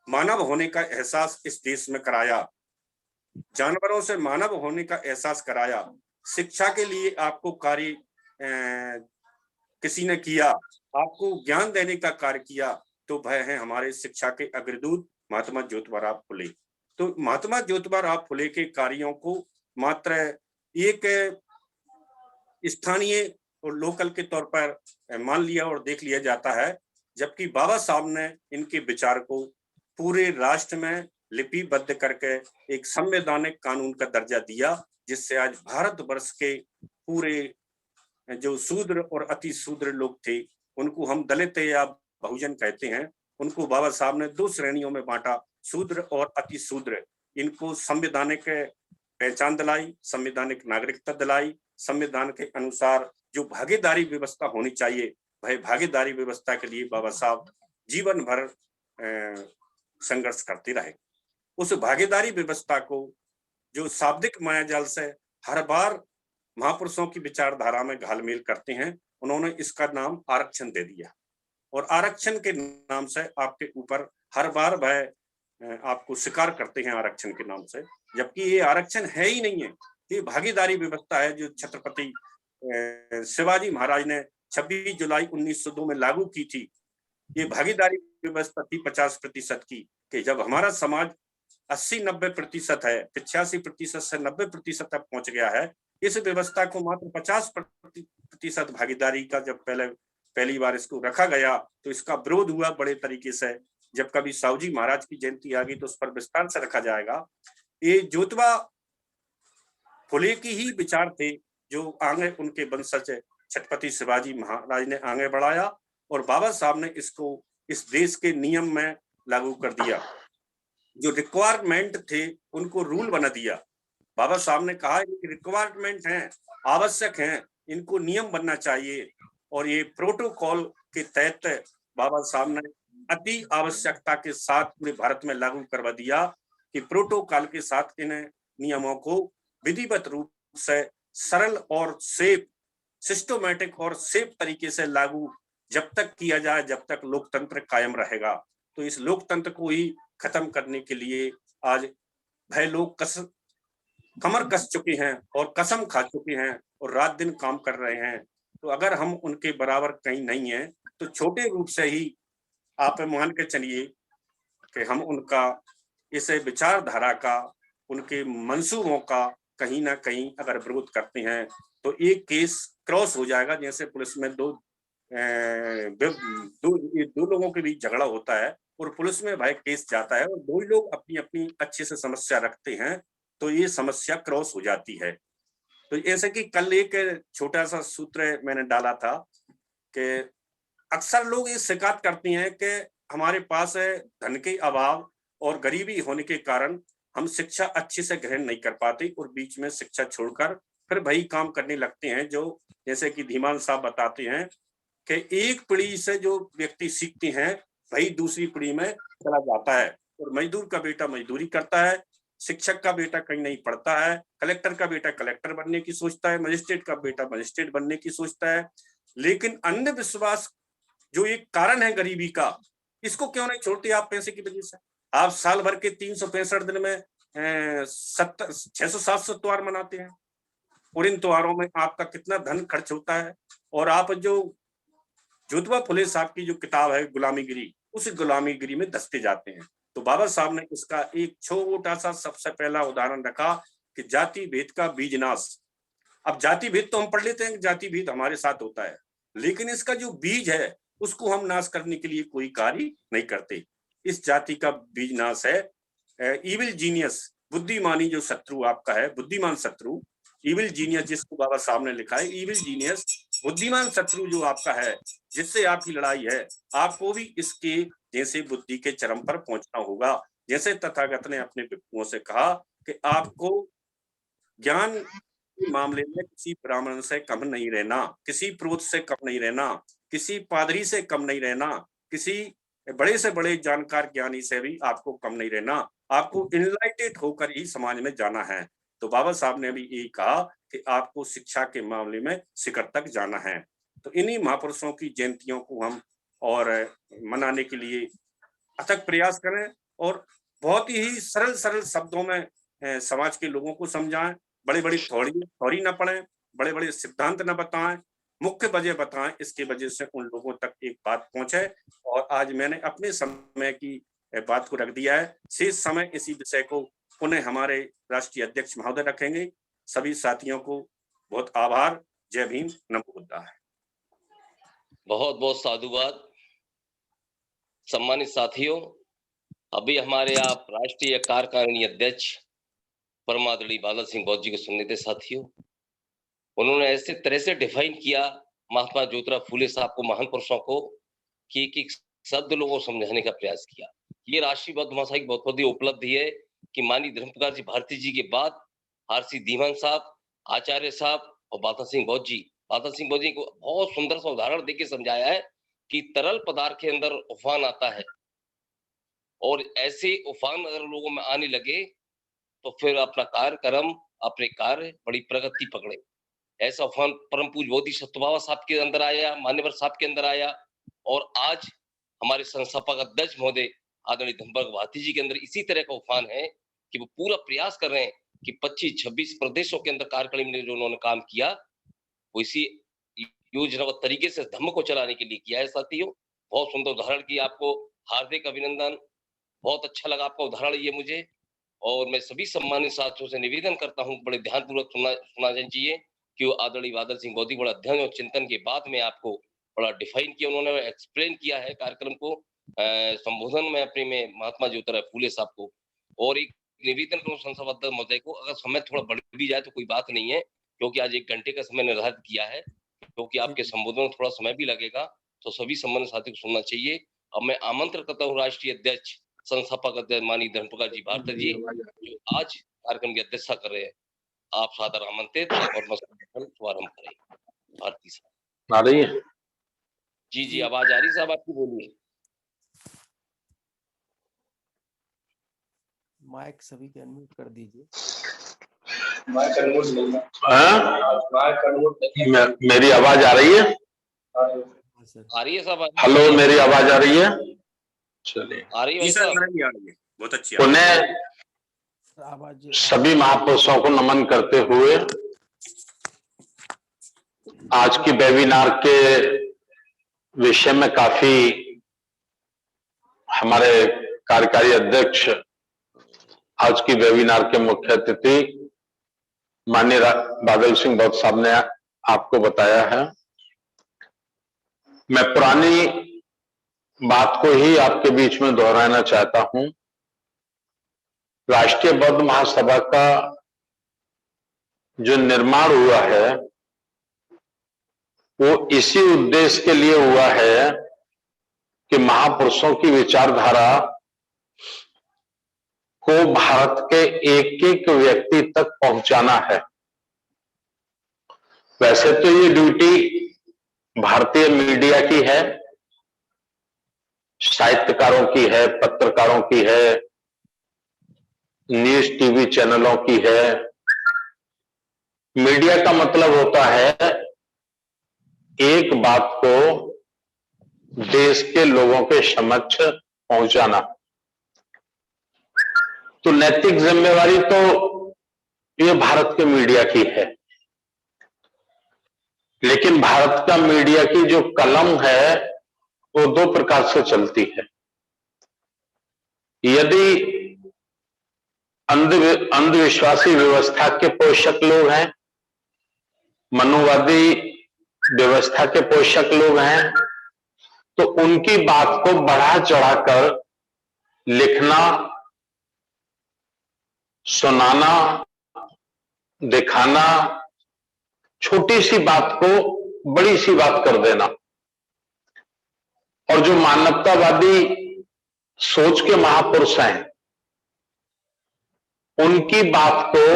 Speaker 4: मानव होने का एहसास इस देश में कराया, जानवरों से मानव होने का एहसास कराया, शिक्षा के लिए आपको कार्य किसी ने किया, आपको ज्ञान देने का कार्य किया, तो वह है हमारे शिक्षा के अग्रदूत महात्मा ज्योतिबा राव फुले। तो महात्मा ज्योतिबा राव फुले के कार्यों को मात्र एक स्थानीय और लोकल के तौर पर मान लिया और देख लिया जाता है, जबकि बाबा साहब ने इनके विचार को पूरे राष्ट्र में लिपिबद्ध करके एक संवैधानिक कानून का दर्जा दिया, जिससे आज भारतवर्ष के पूरे जो शूद्र और अति शूद्र लोग थे, उनको हम दलित या बहुजन कहते हैं, उनको बाबा साहब ने 2 श्रेणियों में बांटा, शूद्र और अति शूद्र। इनको संवैधानिक पहचान दिलाई, संवैधानिक नागरिकता दिलाई, संविधान के अनुसार जो भागीदारी व्यवस्था होनी चाहिए, वह भागीदारी व्यवस्था के लिए बाबा साहब जीवन भर संघर्ष करते रहे। उस भागीदारी व्यवस्था को जो शाब्दिक मायाजाल से हर बार महापुरुषों की विचारधारा में घालमेल करते हैं, उन्होंने इसका नाम आरक्षण दे दिया। और आरक्षण के नाम से आपके ऊपर हर बार वह आपको शिकार करते हैं आरक्षण के नाम से, जबकि ये आरक्षण है ही नहीं है, ये भागीदारी व्यवस्था है जो छत्रपति शिवाजी महाराज ने 26 जुलाई 1902 में लागू की थी। ये भागीदारी व्यवस्था थी 50% की, कि जब हमारा समाज 80-90% है, 85% से 90% तक पहुंच गया है, इस व्यवस्था को मात्र 50% भागीदारी का जब पहली बार इसको रखा गया, तो इसका विरोध हुआ बड़े तरीके से। जब कभी साहू जी महाराज की जयंती आ गई तो उस पर विस्तार से रखा जाएगा। ये ज्योतिबा फुले की ही विचार थे जो आगे उनके वंशज छत्रपति शिवाजी महाराज ने आगे बढ़ाया, और बाबा साहब ने इसको इस देश के नियम में लागू कर दिया। जो रिक्वायरमेंट थे उनको रूल बना दिया। बाबा साहब ने कहा कि रिक्वायरमेंट हैं, आवश्यक हैं, इनको नियम बनना चाहिए, और ये प्रोटोकॉल के तहत बाबा साहब ने अति आवश्यकता के साथ पूरे भारत में लागू करवा दिया कि प्रोटोकॉल के साथ इन नियमों को विधिवत रूप से सरल और सेफ, सिस्टमैटिक और सेफ तरीके से लागू जब तक किया जाए, जब तक लोकतंत्र कायम रहेगा। तो इस लोकतंत्र को ही खत्म करने के लिए आज भाई लोग कमर कस चुके हैं और कसम खा चुके हैं और रात दिन काम कर रहे हैं। तो अगर हम उनके बराबर कहीं नहीं है, तो छोटे रूप से ही आप मान के चलिए कि हम उनका इस विचारधारा का, उनके मंसूबों का कहीं ना कहीं अगर विरोध करते हैं, तो एक केस क्रॉस हो जाएगा। जैसे पुलिस में दो लोगों के बीच झगड़ा होता है और पुलिस में भाई केस जाता है और 2 लोग अपनी अपनी अच्छे से समस्या रखते हैं, तो ये समस्या क्रॉस हो जाती है। तो ऐसे कि कल एक छोटा सा सूत्र मैंने डाला था कि अक्सर लोग ये शिकायत करते हैं कि हमारे पास धन के अभाव और गरीबी होने के कारण हम शिक्षा अच्छे से ग्रहण नहीं कर पाते और बीच में शिक्षा छोड़कर फिर वही काम करने लगते हैं, जो जैसे कि धीमान साहब बताते हैं कि एक पीढ़ी से जो व्यक्ति सीखते हैं वही दूसरी पीढ़ी में चला जाता है, और मजदूर का बेटा मजदूरी करता है, शिक्षक का बेटा कहीं नहीं पढ़ता है, कलेक्टर का बेटा कलेक्टर बनने की सोचता है, मजिस्ट्रेट का बेटा मजिस्ट्रेट बनने की सोचता है। लेकिन अंधविश्वास जो एक कारण है गरीबी का, इसको क्यों नहीं छोड़ते आप पैसे की वजह से? आप साल भर के 365 दिन में 600-700 त्योहार मनाते हैं, और इन त्योहारों में आपका कितना धन खर्च होता है। और आप जो ज्योतिबा फुले साहब की जो किताब है गुलामीगिरी, उस गुलामीगिरी में धंसते जाते हैं। तो बाबा साहब ने इसका एक छोटा सा सबसे पहला उदाहरण रखा कि जाति भेद का बीज नाश। अब जाति भेद तो हम पढ़ लेते हैं, जाति भेद हमारे साथ होता है, लेकिन इसका जो बीज है उसको हम नाश करने के लिए कोई कार्य नहीं करते। इस जाति का बीज नाश है इविल जीनियस, बुद्धिमानी जो शत्रु आपका है, बुद्धिमान शत्रु, इविल जीनियस जिसको बाबा साहब ने लिखा है, इविल जीनियस, बुद्धिमान शत्रु जो आपका है, जिससे आपकी लड़ाई है, आपको भी इसके जैसे बुद्धि के चरम पर पहुंचना होगा। जैसे तथागत ने अपने भिक्षुओं से कहा कि आपको ज्ञान के मामले में किसी ब्राह्मण से कम नहीं रहना, किसी पुरोहित से कम नहीं रहना, किसी पादरी से कम नहीं रहना, किसी बड़े से बड़े जानकार ज्ञानी से भी आपको कम नहीं रहना, आपको इनलाइटेड होकर ही समाज में जाना है। तो बाबा साहब ने भी यही कहा कि आपको शिक्षा के मामले में शिखर तक जाना है। तो इन्हीं महापुरुषों की जयंतियों को हम और मनाने के लिए अथक प्रयास करें और बहुत ही सरल शब्दों में समाज के लोगों को समझाएं, बड़े बड़ी थ्योरी न पढ़ें, बड़े बड़े सिद्धांत न बताएं, मुख्य वजह बताएं, इसके वजह से उन लोगों तक एक बात पहुंचे। और आज मैंने अपने समय की बात को रख दिया है, शेष समय इसी विषय को पुनः हमारे राष्ट्रीय अध्यक्ष महोदय रखेंगे। सभी साथियों को बहुत आभार। जय भीम, नमो बुद्धाय।
Speaker 1: बहुत बहुत साधुवाद। सम्मानित साथियों, अभी हमारे आप राष्ट्रीय कार्यकारिणी अध्यक्ष परमादरणीय बादल सिंह बौद्ध जी को सुनने थे साथियों। उन्होंने ऐसे तरह से डिफाइन किया महात्मा ज्योतिराव फूले साहब को, महान पुरुषों को, कि एक शब्द लोगों को समझाने का प्रयास किया। ये राष्ट्रीय बौद्ध महासभा की बहुत बड़ी उपलब्धि है कि माननीय धर्मप्रकाश जी भारती जी के बाद आरसी धीमान साहब, आचार्य साहब और बादल सिंह बौद्ध जी को बहुत सुंदर सा उदाहरण देके समझाया है कि तरल पदार्थ के अंदर उफान आता है और ऐसे उफान अगर लोगों में आने लगे तो फिर अपना कार्यक्रम, अपने कार्य बड़ी प्रगति पकड़े। ऐसा उफान परम पूज्य बोधिसत्व बाबा साहब के अंदर आया, मान्यवर साहब के अंदर आया, और आज हमारे संस्थापक अध्यक्ष महोदय आदरणीय धर्मप्रकाश भारती जी के अंदर इसी तरह का उफान है कि वो पूरा प्रयास कर रहे हैं कि 25-26 प्रदेशों के अंदर कार्यकारिणी में जो उन्होंने काम किया वो इसी योजनाबद्ध तरीके से धर्म को चलाने के लिए किया है साथियों। बहुत सुंदर उदाहरण की, आपको हार्दिक अभिनंदन। बहुत अच्छा लगा आपका उदाहरण ये मुझे, और मैं सभी सम्मानित साथियों से निवेदन करता हूँ बड़े ध्यानपूर्वक सुना चाहिए कि वो आदरणीय बादल सिंह बौद्ध बड़ा अध्ययन और चिंतन के बाद में आपको बड़ा डिफाइन किया, उन्होंने एक्सप्लेन किया है कार्यक्रम को संबोधन में अपने में महात्मा ज्योतिराव फूले साहब को। और एक निवेदन करूं संसद महोदय को, अगर समय थोड़ा बढ़ भी जाए तो कोई बात नहीं है, क्योंकि आज 1 घंटे का समय निर्धारित किया है, क्योंकि आपके संबोधन में थोड़ा समय भी लगेगा, तो सभी सम्मानित साथियों को सुनना चाहिए। अब मैं आमंत्रण करता हूँ राष्ट्रीय अध्यक्ष संस्थापक अध्यक्ष माननीय धर्मप्रकाश जी भारती जी, जो आज कार्यक्रम की अध्यक्षता कर रहे हैं। आप सादर आमंत्रित और शुभारंभ करें। भारती साहब
Speaker 5: आ रही है?
Speaker 1: जी आवाज आ रही साहब आपकी, बोलिए।
Speaker 6: माइक सभी के अनम्यूट कर दीजिए।
Speaker 5: मेरी आवाज आ रही है?
Speaker 1: आ रही है साहब?
Speaker 5: हेलो, मेरी आवाज आ रही है? चलिए,
Speaker 1: आ रही है साहब?
Speaker 4: बहुत अच्छी
Speaker 5: उन्हें सभी महापुरुषों को नमन करते हुए आज की वेबिनार के विषय में काफी हमारे कार्यकारी अध्यक्ष, आज की वेबिनार के मुख्य अतिथि माननीय बादल सिंह बौद्ध साहब ने आपको बताया है। मैं पुरानी बात को ही आपके बीच में दोहराना चाहता हूं। राष्ट्रीय बौद्ध महासभा का जो निर्माण हुआ है वो इसी उद्देश्य के लिए हुआ है कि महापुरुषों की विचारधारा को भारत के एक एक व्यक्ति तक पहुंचाना है। वैसे तो ये ड्यूटी भारतीय मीडिया की है, साहित्यकारों की है, पत्रकारों की है, न्यूज टीवी चैनलों की है। मीडिया का मतलब होता है एक बात को देश के लोगों के समक्ष पहुंचाना। तो नैतिक जिम्मेवारी तो ये भारत के मीडिया की है, लेकिन भारत का मीडिया की जो कलम है वो 2 प्रकार से चलती है। यदि अंधविश्वासी व्यवस्था के पोषक लोग हैं, मनुवादी व्यवस्था के पोषक लोग हैं, तो उनकी बात को बढ़ा चढ़ाकर लिखना, सुनाना, दिखाना, छोटी सी बात को बड़ी सी बात कर देना। और जो मानवतावादी सोच के महापुरुष हैं उनकी बात को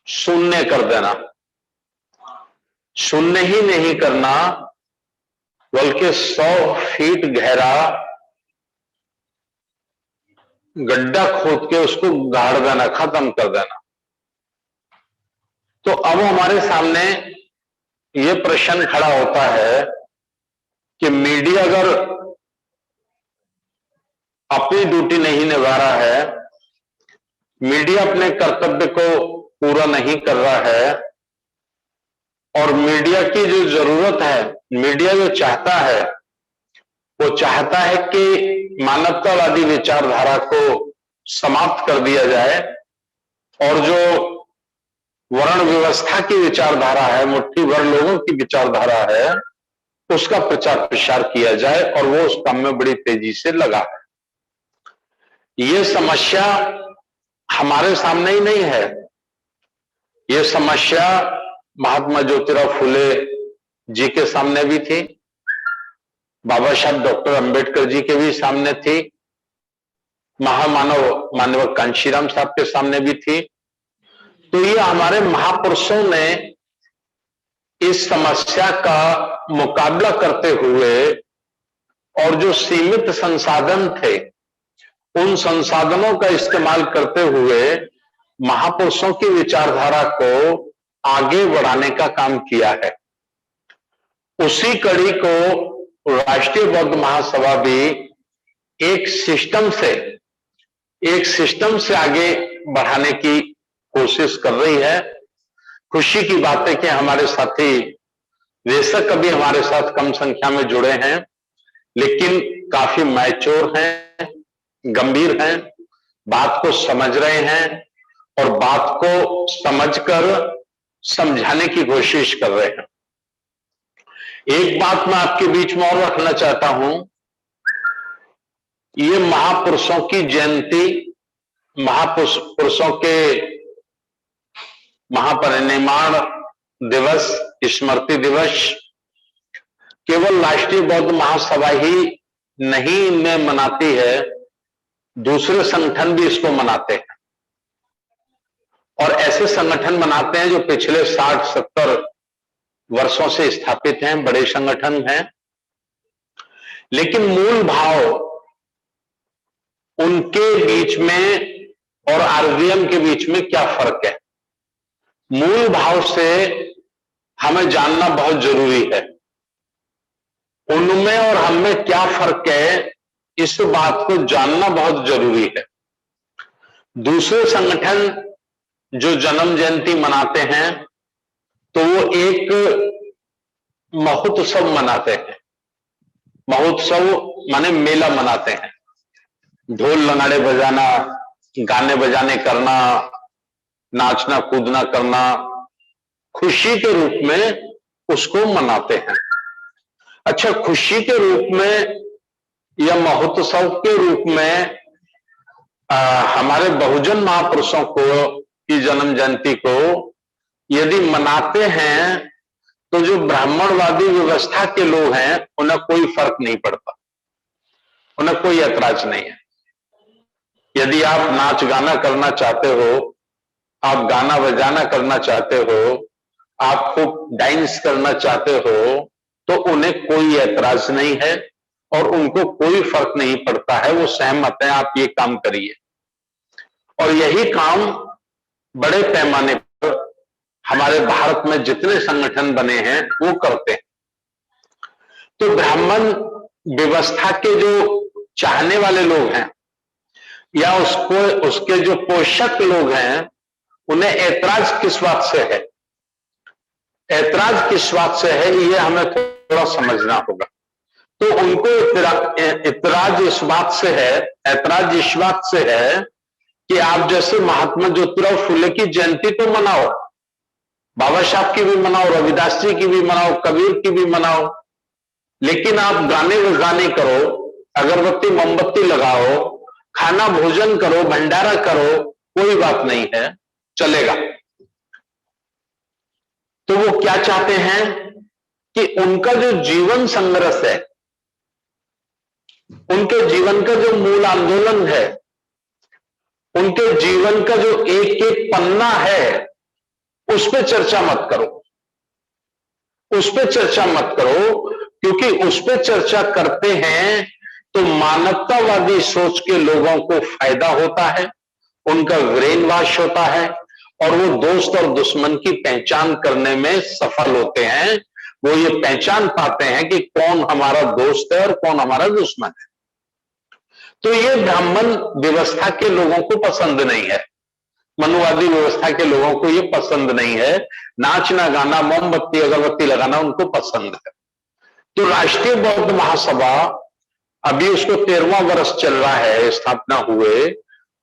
Speaker 5: शून्य कर देना। शून्य ही नहीं करना बल्कि 100 फीट गहरा गड्ढा खोद के उसको गाड़ देना, खत्म कर देना। तो अब हमारे सामने ये प्रश्न खड़ा होता है कि मीडिया अगर अपनी ड्यूटी नहीं निभा रहा है, मीडिया अपने कर्तव्य को पूरा नहीं कर रहा है, और मीडिया की जो जरूरत है, मीडिया जो चाहता है वो चाहता है कि मानवतावादी विचारधारा को समाप्त कर दिया जाए, और जो वर्ण व्यवस्था की विचारधारा है, मुट्ठी भर लोगों की विचारधारा है, उसका प्रचार प्रसार किया जाए, और वो उस काम में बड़ी तेजी से लगा है। ये समस्या हमारे सामने ही नहीं है, ये समस्या महात्मा ज्योतिराव फुले जी के सामने भी थी, बाबा साहब डॉक्टर अंबेडकर जी के भी सामने थी, महामानव मानव कांशीराम साहब के सामने भी थी। तो ये हमारे महापुरुषों ने इस समस्या का मुकाबला करते हुए और जो सीमित संसाधन थे उन संसाधनों का इस्तेमाल करते हुए महापुरुषों की विचारधारा को आगे बढ़ाने का काम किया है। उसी कड़ी को राष्ट्रीय बौद्ध महासभा भी एक सिस्टम से आगे बढ़ाने की कोशिश कर रही है। खुशी की बात है कि हमारे साथी बेशक अभी हमारे साथ कम संख्या में जुड़े हैं, लेकिन काफी मैच्योर हैं, गंभीर हैं, बात को समझ रहे हैं और बात को समझकर समझाने की कोशिश कर रहे हैं। एक बात मैं आपके बीच में और रखना चाहता हूं, ये महापुरुषों की जयंती, महापुरुषों के महापरिनिर्वाण दिवस, स्मृति दिवस केवल राष्ट्रीय बौद्ध महासभा ही नहीं में मनाती है, दूसरे संगठन भी इसको मनाते हैं और ऐसे संगठन मनाते हैं जो पिछले 60-70 वर्षों से स्थापित हैं, बड़े संगठन हैं। लेकिन मूल भाव उनके बीच में और आरवीएम के बीच में क्या फर्क है, मूल भाव से हमें जानना बहुत जरूरी है। उनमें और हमें क्या फर्क है, इस बात को जानना बहुत जरूरी है। दूसरे संगठन जो जन्म जयंती मनाते हैं तो वो एक महोत्सव मनाते हैं। महोत्सव माने मेला मनाते हैं, ढोल नगाड़े बजाना, गाने बजाने करना, नाचना कूदना करना, खुशी के रूप में उसको मनाते हैं। अच्छा, खुशी के रूप में या महोत्सव के रूप में हमारे बहुजन महापुरुषों को की जन्म जयंती को यदि मनाते हैं तो जो ब्राह्मणवादी व्यवस्था के लोग हैं उन्हें कोई फर्क नहीं पड़ता, उन्हें कोई ऐतराज नहीं है। यदि आप नाच गाना करना चाहते हो, आप गाना बजाना करना चाहते हो, आप खूब डांस करना चाहते हो, तो उन्हें कोई ऐतराज नहीं है और उनको कोई फर्क नहीं पड़ता है, वो सहमत है, आप ये काम करिए। और यही काम बड़े पैमाने पर हमारे भारत में जितने संगठन बने हैं वो करते हैं। तो ब्राह्मण व्यवस्था के जो चाहने वाले लोग हैं या उसके जो पोषक लोग हैं, उन्हें ऐतराज किस बात से है, ऐतराज किस बात से है, ये हमें थोड़ा समझना होगा। तो उनको ऐतराज इस बात से है, ऐतराज इस बात से है कि आप जैसे महात्मा ज्योतिराव फुले की जयंती तो मनाओ, बाबा साहब की भी मनाओ, रविदास जी की भी मनाओ, कबीर की भी मनाओ, लेकिन आप गाने बजाने करो, अगरबत्ती मोमबत्ती लगाओ, खाना भोजन करो, भंडारा करो, कोई बात नहीं है, चलेगा। तो वो क्या चाहते हैं कि उनका जो जीवन संघर्ष है, उनके जीवन का जो मूल आंदोलन है, उनके जीवन का जो एक एक पन्ना है, उस पर चर्चा मत करो, उस पर चर्चा मत करो, क्योंकि उस पर चर्चा करते हैं तो मानवतावादी सोच के लोगों को फायदा होता है, उनका ब्रेन वॉश होता है और वो दोस्त और दुश्मन की पहचान करने में सफल होते हैं। वो ये पहचान पाते हैं कि कौन हमारा दोस्त है और कौन हमारा दुश्मन है। तो ये ब्राह्मण व्यवस्था के लोगों को पसंद नहीं है, मनुवादी व्यवस्था के लोगों को ये पसंद नहीं है। नाचना गाना, मोमबत्ती अगरबत्ती लगाना उनको पसंद है। तो राष्ट्रीय बौद्ध महासभा अभी उसको 13वां वर्ष चल रहा है स्थापना हुए।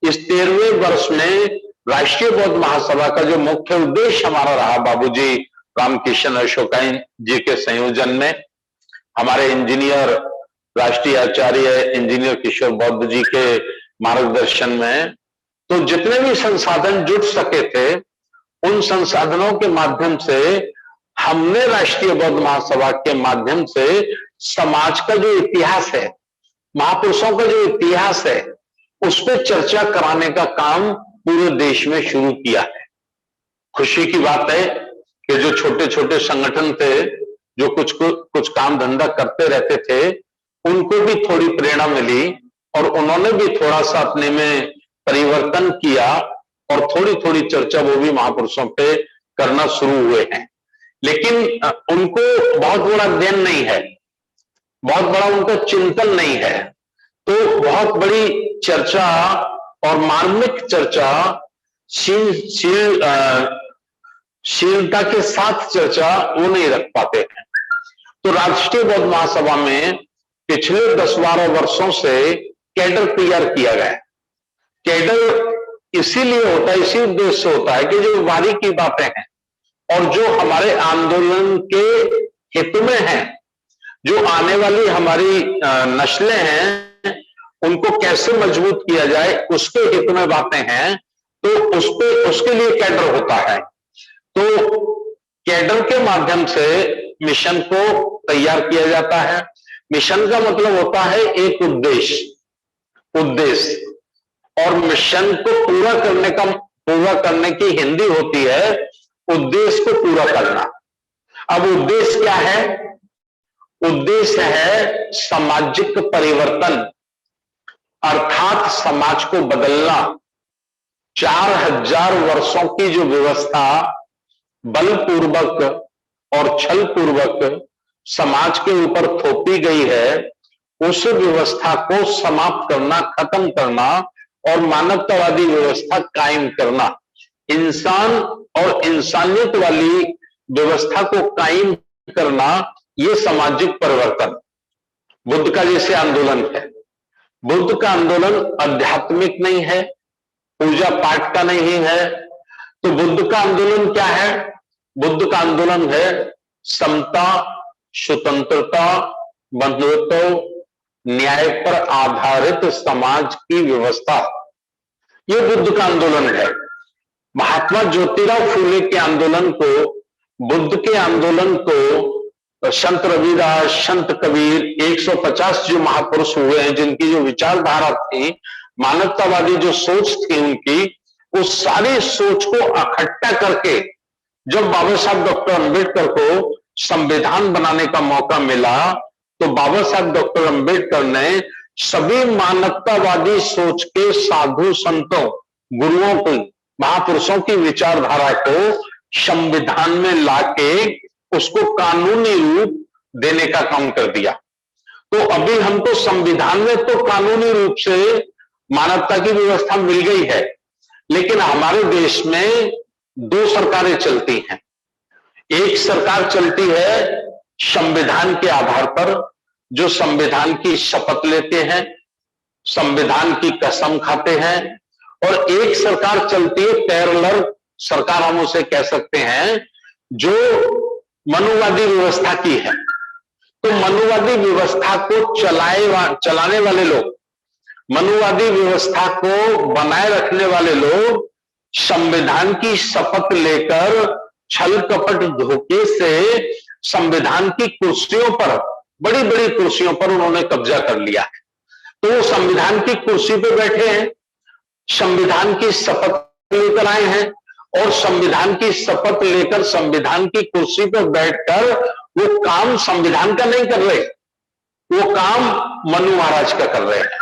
Speaker 5: इस 13वें वर्ष में राष्ट्रीय बौद्ध महासभा का जो मुख्य उद्देश्य हमारा रहा, बाबूजी रामकिशन अशोकायन जी के संयोजन में, हमारे इंजीनियर, राष्ट्रीय आचार्य इंजीनियर किशोर बौद्ध जी के मार्गदर्शन में, तो जितने भी संसाधन जुट सके थे, उन संसाधनों के माध्यम से हमने राष्ट्रीय बौद्ध महासभा के माध्यम से समाज का जो इतिहास है, महापुरुषों का जो इतिहास है, उस पर चर्चा कराने का काम पूरे देश में शुरू किया है। खुशी की बात है कि जो छोटे छोटे संगठन थे, जो कुछ काम धंधा करते रहते थे, उनको भी थोड़ी प्रेरणा मिली और उन्होंने भी थोड़ा सा अपने में परिवर्तन किया और थोड़ी थोड़ी चर्चा वो भी महापुरुषों पे करना शुरू हुए हैं। लेकिन उनको बहुत बड़ा अध्ययन नहीं है, बहुत बड़ा उनका चिंतन नहीं है, तो बहुत बड़ी चर्चा और मार्मिक चर्चा, शीलता के साथ चर्चा वो नहीं रख पाते हैं। तो राष्ट्रीय बौद्ध महासभा में पिछले 10-12 वर्षों से कैडर तैयार किया गया है। कैडर इसीलिए होता है, इसी उद्देश्य से होता है कि जो बारी की बातें हैं और जो हमारे आंदोलन के हित में हैं, जो आने वाली हमारी नस्लें हैं, उनको कैसे मजबूत किया जाए, उसके हित में बातें हैं, तो उसके लिए कैडर होता है। तो कैडर के माध्यम से मिशन को तैयार किया जाता है। मिशन का मतलब होता है एक उद्देश्य, और मिशन को पूरा करने की हिंदी होती है उद्देश्य को पूरा करना। अब उद्देश्य क्या है? उद्देश्य है सामाजिक परिवर्तन, अर्थात समाज को बदलना। 4000 वर्षों की जो व्यवस्था बलपूर्वक और छलपूर्वक समाज के ऊपर थोपी गई है, उस व्यवस्था को समाप्त करना, खत्म करना और मानवतावादी व्यवस्था कायम करना, इंसान और इंसानियत वाली व्यवस्था को कायम करना, ये सामाजिक परिवर्तन बुद्ध का जैसे आंदोलन है। बुद्ध का आंदोलन आध्यात्मिक नहीं है, पूजा पाठ का नहीं है। तो बुद्ध का आंदोलन क्या है? बुद्ध का आंदोलन है समता, स्वतंत्रता, बंधुत्व, न्याय पर आधारित समाज की व्यवस्था। ये बुद्ध का आंदोलन है। महात्मा ज्योतिराव फूले के आंदोलन को, बुद्ध के आंदोलन को संत रविदास, संत कबीर, 150 जो महापुरुष हुए हैं, जिनकी जो विचारधारा थी, मानवतावादी जो सोच थी उनकी, उस सारी सोच को इकट्ठा करके जब बाबा साहब डॉक्टर अंबेडकर को संविधान बनाने का मौका मिला, तो बाबा साहब डॉक्टर अंबेडकर ने सभी मानवतावादी सोच के साधु संतों, गुरुओं को, महापुरुषों की विचारधारा को संविधान में लाके उसको कानूनी रूप देने का काम कर दिया। तो अभी हमको संविधान में तो कानूनी रूप से मानवता की व्यवस्था मिल गई है, लेकिन हमारे देश में 2 सरकारें चलती हैं। एक सरकार चलती है संविधान के आधार पर, जो संविधान की शपथ लेते हैं, संविधान की कसम खाते हैं, और एक सरकार चलती है पैरेलल सरकार, हम उसे कह सकते हैं, जो मनुवादी व्यवस्था की है। तो मनुवादी व्यवस्था को चलाने वाले लोग, मनुवादी व्यवस्था को बनाए रखने वाले लोग संविधान की शपथ लेकर छल कपट धोखे से संविधान की कुर्सियों पर, बड़ी बड़ी कुर्सियों पर उन्होंने कब्जा कर लिया है। तो वो संविधान की कुर्सी पे बैठे हैं, संविधान की शपथ लेकर आए हैं, और संविधान की शपथ लेकर संविधान की कुर्सी पर बैठकर वो काम संविधान का नहीं कर रहे, वो काम मनु महाराज का कर रहे हैं।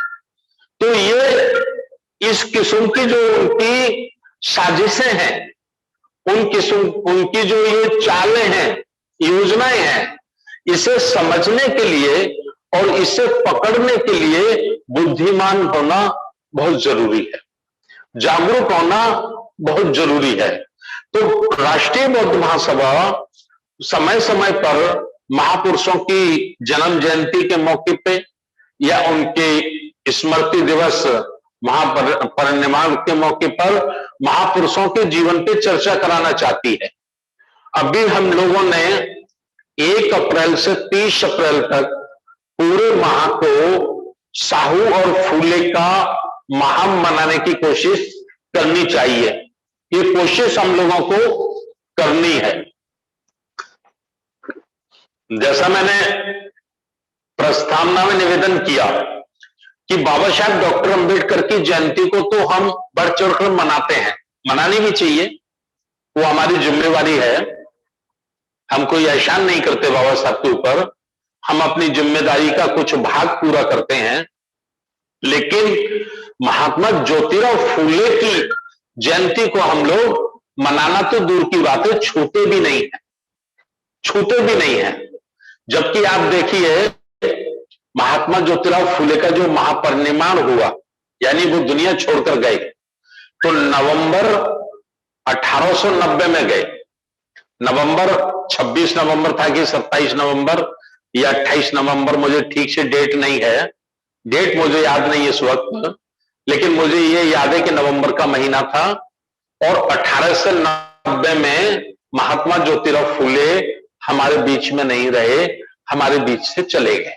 Speaker 5: तो ये इस किस्म की जो उनकी साजिशें हैं, उनकी जो ये चालें हैं, योजनाएं हैं, इसे समझने के लिए और इसे पकड़ने के लिए बुद्धिमान होना बहुत जरूरी है, जागरूक होना बहुत जरूरी है। तो राष्ट्रीय बौद्ध महासभा समय समय पर महापुरुषों की जन्म जयंती के मौके पे या उनके स्मृति दिवस, महापरिनिर्वाण के मौके पर महापुरुषों के जीवन पे चर्चा कराना चाहती है। अभी हम लोगों ने 1 अप्रैल से 30 अप्रैल तक पूरे माह को साहू और फूले का माह मनाने की कोशिश करनी चाहिए। ये कोशिश हम लोगों को करनी है। जैसा मैंने प्रस्तावना में निवेदन किया कि बाबा साहब डॉक्टर अंबेडकर की जयंती को तो हम बढ़ चढ़कर मनाते हैं, मनानी भी चाहिए, वो हमारी जिम्मेवारी है। हम कोई एहसान नहीं करते बाबा साहब के ऊपर, हम अपनी जिम्मेदारी का कुछ भाग पूरा करते हैं। लेकिन महात्मा ज्योतिराव फूले की जयंती को हम लोग मनाना तो दूर की बात है, छूते भी नहीं है, छूते भी नहीं है। जबकि आप देखिए महात्मा ज्योतिराव फूले का जो महापरिनिर्वाण हुआ, यानी वो दुनिया छोड़कर गए, तो नवंबर 1890 में गए। नवंबर 26 नवंबर था कि 27 नवंबर या 28 नवंबर, मुझे ठीक से डेट नहीं है, डेट मुझे याद नहीं इस वक्त, लेकिन मुझे ये याद है कि नवंबर का महीना था और 1890 में महात्मा ज्योतिराव फूले हमारे बीच में नहीं रहे, हमारे बीच से चले गए।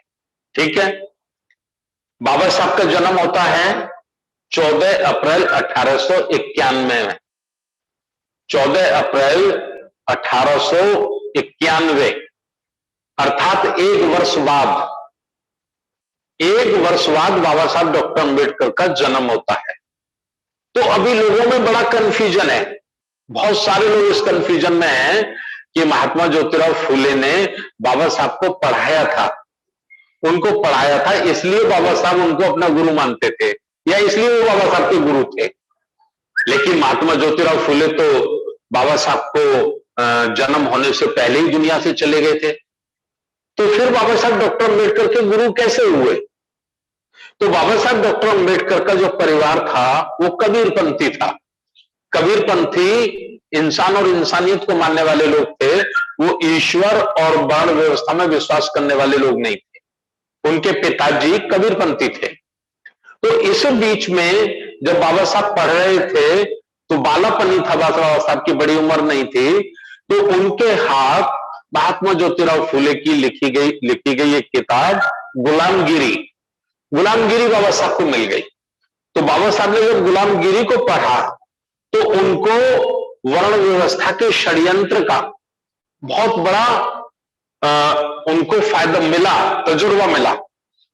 Speaker 5: ठीक है। बाबा साहब का जन्म होता है 14 अप्रैल 1891 में, 14 अप्रैल 1891, अर्थात एक वर्ष बाद बाबा साहब डॉक्टर अंबेडकर का जन्म होता है। तो अभी लोगों में बड़ा कंफ्यूजन है, बहुत सारे लोग इस कंफ्यूजन में हैं कि महात्मा ज्योतिराव फूले ने बाबा साहब को पढ़ाया था, उनको पढ़ाया था इसलिए बाबा साहब उनको अपना गुरु मानते थे, या इसलिए वो बाबा साहब के गुरु थे। लेकिन महात्मा ज्योतिराव फूले तो बाबा साहब को जन्म होने से पहले ही दुनिया से चले गए थे, तो फिर बाबा साहब डॉक्टर अंबेडकर के गुरु कैसे हुए? तो बाबा साहब डॉक्टर अंबेडकर का जो परिवार था वो कबीरपंथी था। कबीरपंथी इंसान और इंसानियत को मानने वाले लोग थे, वो ईश्वर और वर्ण व्यवस्था में विश्वास करने वाले लोग नहीं थे। उनके पिताजी कबीरपंथी थे। तो इस बीच में जब बाबा साहब पढ़ रहे थे तो बालापन ही था, बाबा साहब की बड़ी उम्र नहीं थी, तो उनके हाथ महात्मा ज्योतिराव फूले की लिखी गई एक किताब गुलामगिरी बाबा साहब को मिल गई। तो बाबा साहब ने जब गुलामगिरी को पढ़ा तो उनको वर्ण व्यवस्था के षड्यंत्र का बहुत बड़ा उनको फायदा मिला, तजुर्बा मिला,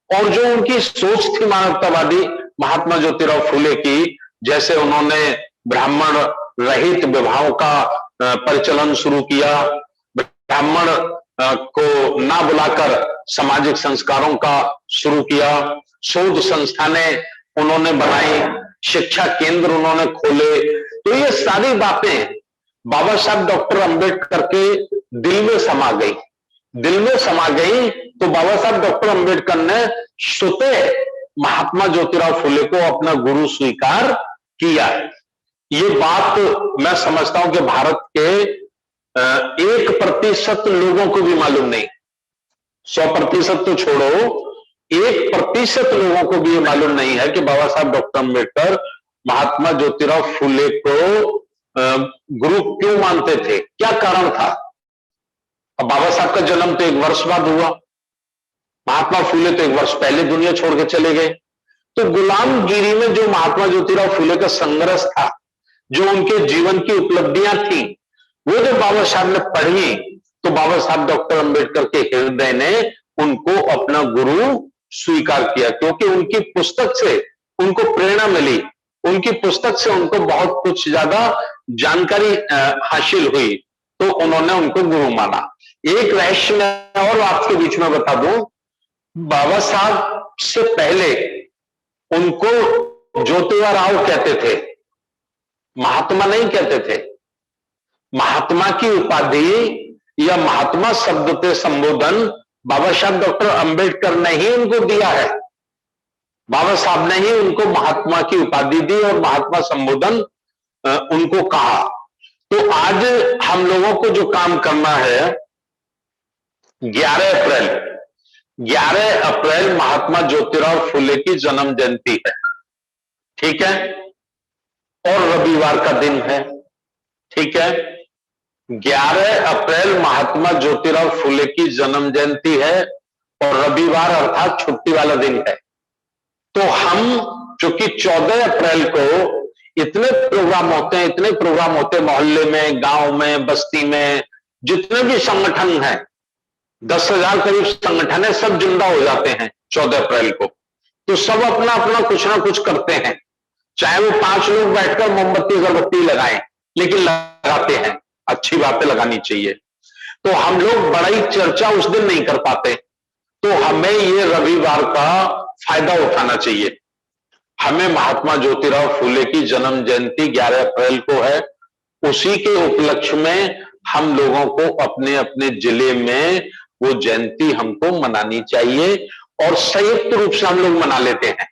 Speaker 5: और जो उनकी सोच थी मानवतावादी महात्मा ज्योतिराव फूले की, जैसे उन्होंने ब्राह्मण रहित विवाहों का परिचालन शुरू किया, ब्राह्मण को ना बुलाकर सामाजिक संस्कारों का शुरू किया, शोध संस्थानें उन्होंने बनाई, शिक्षा केंद्र उन्होंने खोले, तो ये सारी बातें बाबा साहब डॉक्टर अंबेडकर के दिल में समा गई। तो बाबा साहब डॉक्टर अंबेडकर ने स्वतः महात्मा ज्योतिराव फूले को अपना गुरु स्वीकार किया। ये बात मैं समझता हूं कि भारत के 1% लोगों को भी मालूम नहीं, 100% तो छोड़ो, 1% लोगों को भी ये मालूम नहीं है कि बाबा साहब डॉक्टर अंबेडकर महात्मा ज्योतिराव फूले को गुरु क्यों मानते थे, क्या कारण था। अब बाबा साहब का जन्म तो 1 वर्ष बाद हुआ, महात्मा फूले तो 1 वर्ष पहले दुनिया छोड़ के चले गए। तो गुलामगिरी में जो महात्मा ज्योतिराव फूले का संघर्ष था, जो उनके जीवन की उपलब्धियां थी, वो जब बाबा साहब ने पढ़ी तो बाबा साहब डॉक्टर अंबेडकर के हृदय ने उनको अपना गुरु स्वीकार किया, क्योंकि उनकी पुस्तक से उनको प्रेरणा मिली, उनकी पुस्तक से उनको बहुत कुछ ज्यादा जानकारी हासिल हुई, तो उन्होंने उनको गुरु माना। एक रहस्य मैं और आपके बीच में बता दूं, बाबा साहब से पहले उनको ज्योतिबा राव कहते थे, महात्मा नहीं कहते थे। महात्मा की उपाधि या महात्मा शब्द पे संबोधन बाबा साहब डॉक्टर अंबेडकर ने ही उनको दिया है। बाबा साहब ने ही उनको महात्मा की उपाधि दी और महात्मा संबोधन उनको कहा। तो आज हम लोगों को जो काम करना है, 11 अप्रैल महात्मा ज्योतिराव फूले की जन्म जयंती है, ठीक है, और रविवार का दिन है, ठीक है। 11 अप्रैल महात्मा ज्योतिराव फुले की जन्म जयंती है और रविवार अर्थात छुट्टी वाला दिन है। तो हम चूंकि 14 अप्रैल को इतने प्रोग्राम होते हैं मोहल्ले में, गांव में, बस्ती में, जितने भी संगठन हैं, 10,000 करीब संगठन है, सब जिंदा हो जाते हैं 14 अप्रैल को। तो सब अपना अपना कुछ ना कुछ करते हैं, चाहे वो 5 लोग बैठकर मोमबत्ती अगरबत्ती लगाएं, लेकिन लगाते हैं, अच्छी बातें लगानी चाहिए। तो हम लोग बड़ी चर्चा उस दिन नहीं कर पाते, तो हमें ये रविवार का फायदा उठाना चाहिए। हमें महात्मा ज्योतिराव फुले की जन्म जयंती 11 अप्रैल को है, उसी के उपलक्ष्य में हम लोगों को अपने अपने जिले में वो जयंती हमको मनानी चाहिए और संयुक्त रूप से हम लोग मना लेते हैं,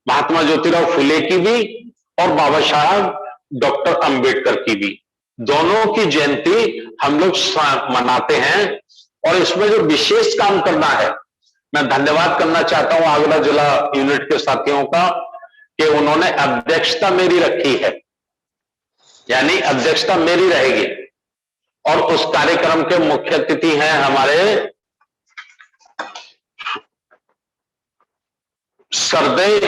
Speaker 5: महात्मा ज्योतिराव फुले की भी और बाबा साहब डॉक्टर अंबेडकर की भी, दोनों की जयंती हम लोग मनाते हैं। और इसमें जो विशेष काम करना है, मैं धन्यवाद करना चाहता हूं आगरा जिला यूनिट के साथियों का कि उन्होंने अध्यक्षता मेरी रखी है, यानी अध्यक्षता मेरी रहेगी। और उस कार्यक्रम के मुख्य अतिथि हैं हमारे सरदेय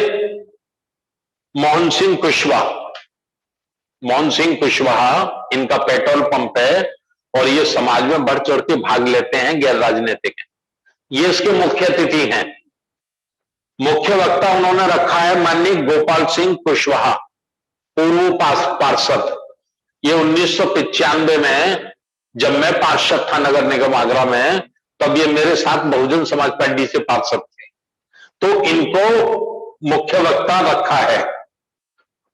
Speaker 5: मोहन सिंह कुशवाहा, इनका पेट्रोल पंप है और ये समाज में बढ़ चढ़ के भाग लेते हैं, गैर राजनीतिक हैं, ये इसके मुख्य अतिथि हैं। मुख्य वक्ता उन्होंने रखा है माननीय गोपाल सिंह कुशवाहा, पूर्व पार्षद। ये 1995 में जब मैं पार्षद था नगर निगम आगरा में, तब ये मेरे साथ बहुजन समाज पार्टी से पार्षद थे, तो इनको मुख्य वक्ता रखा है।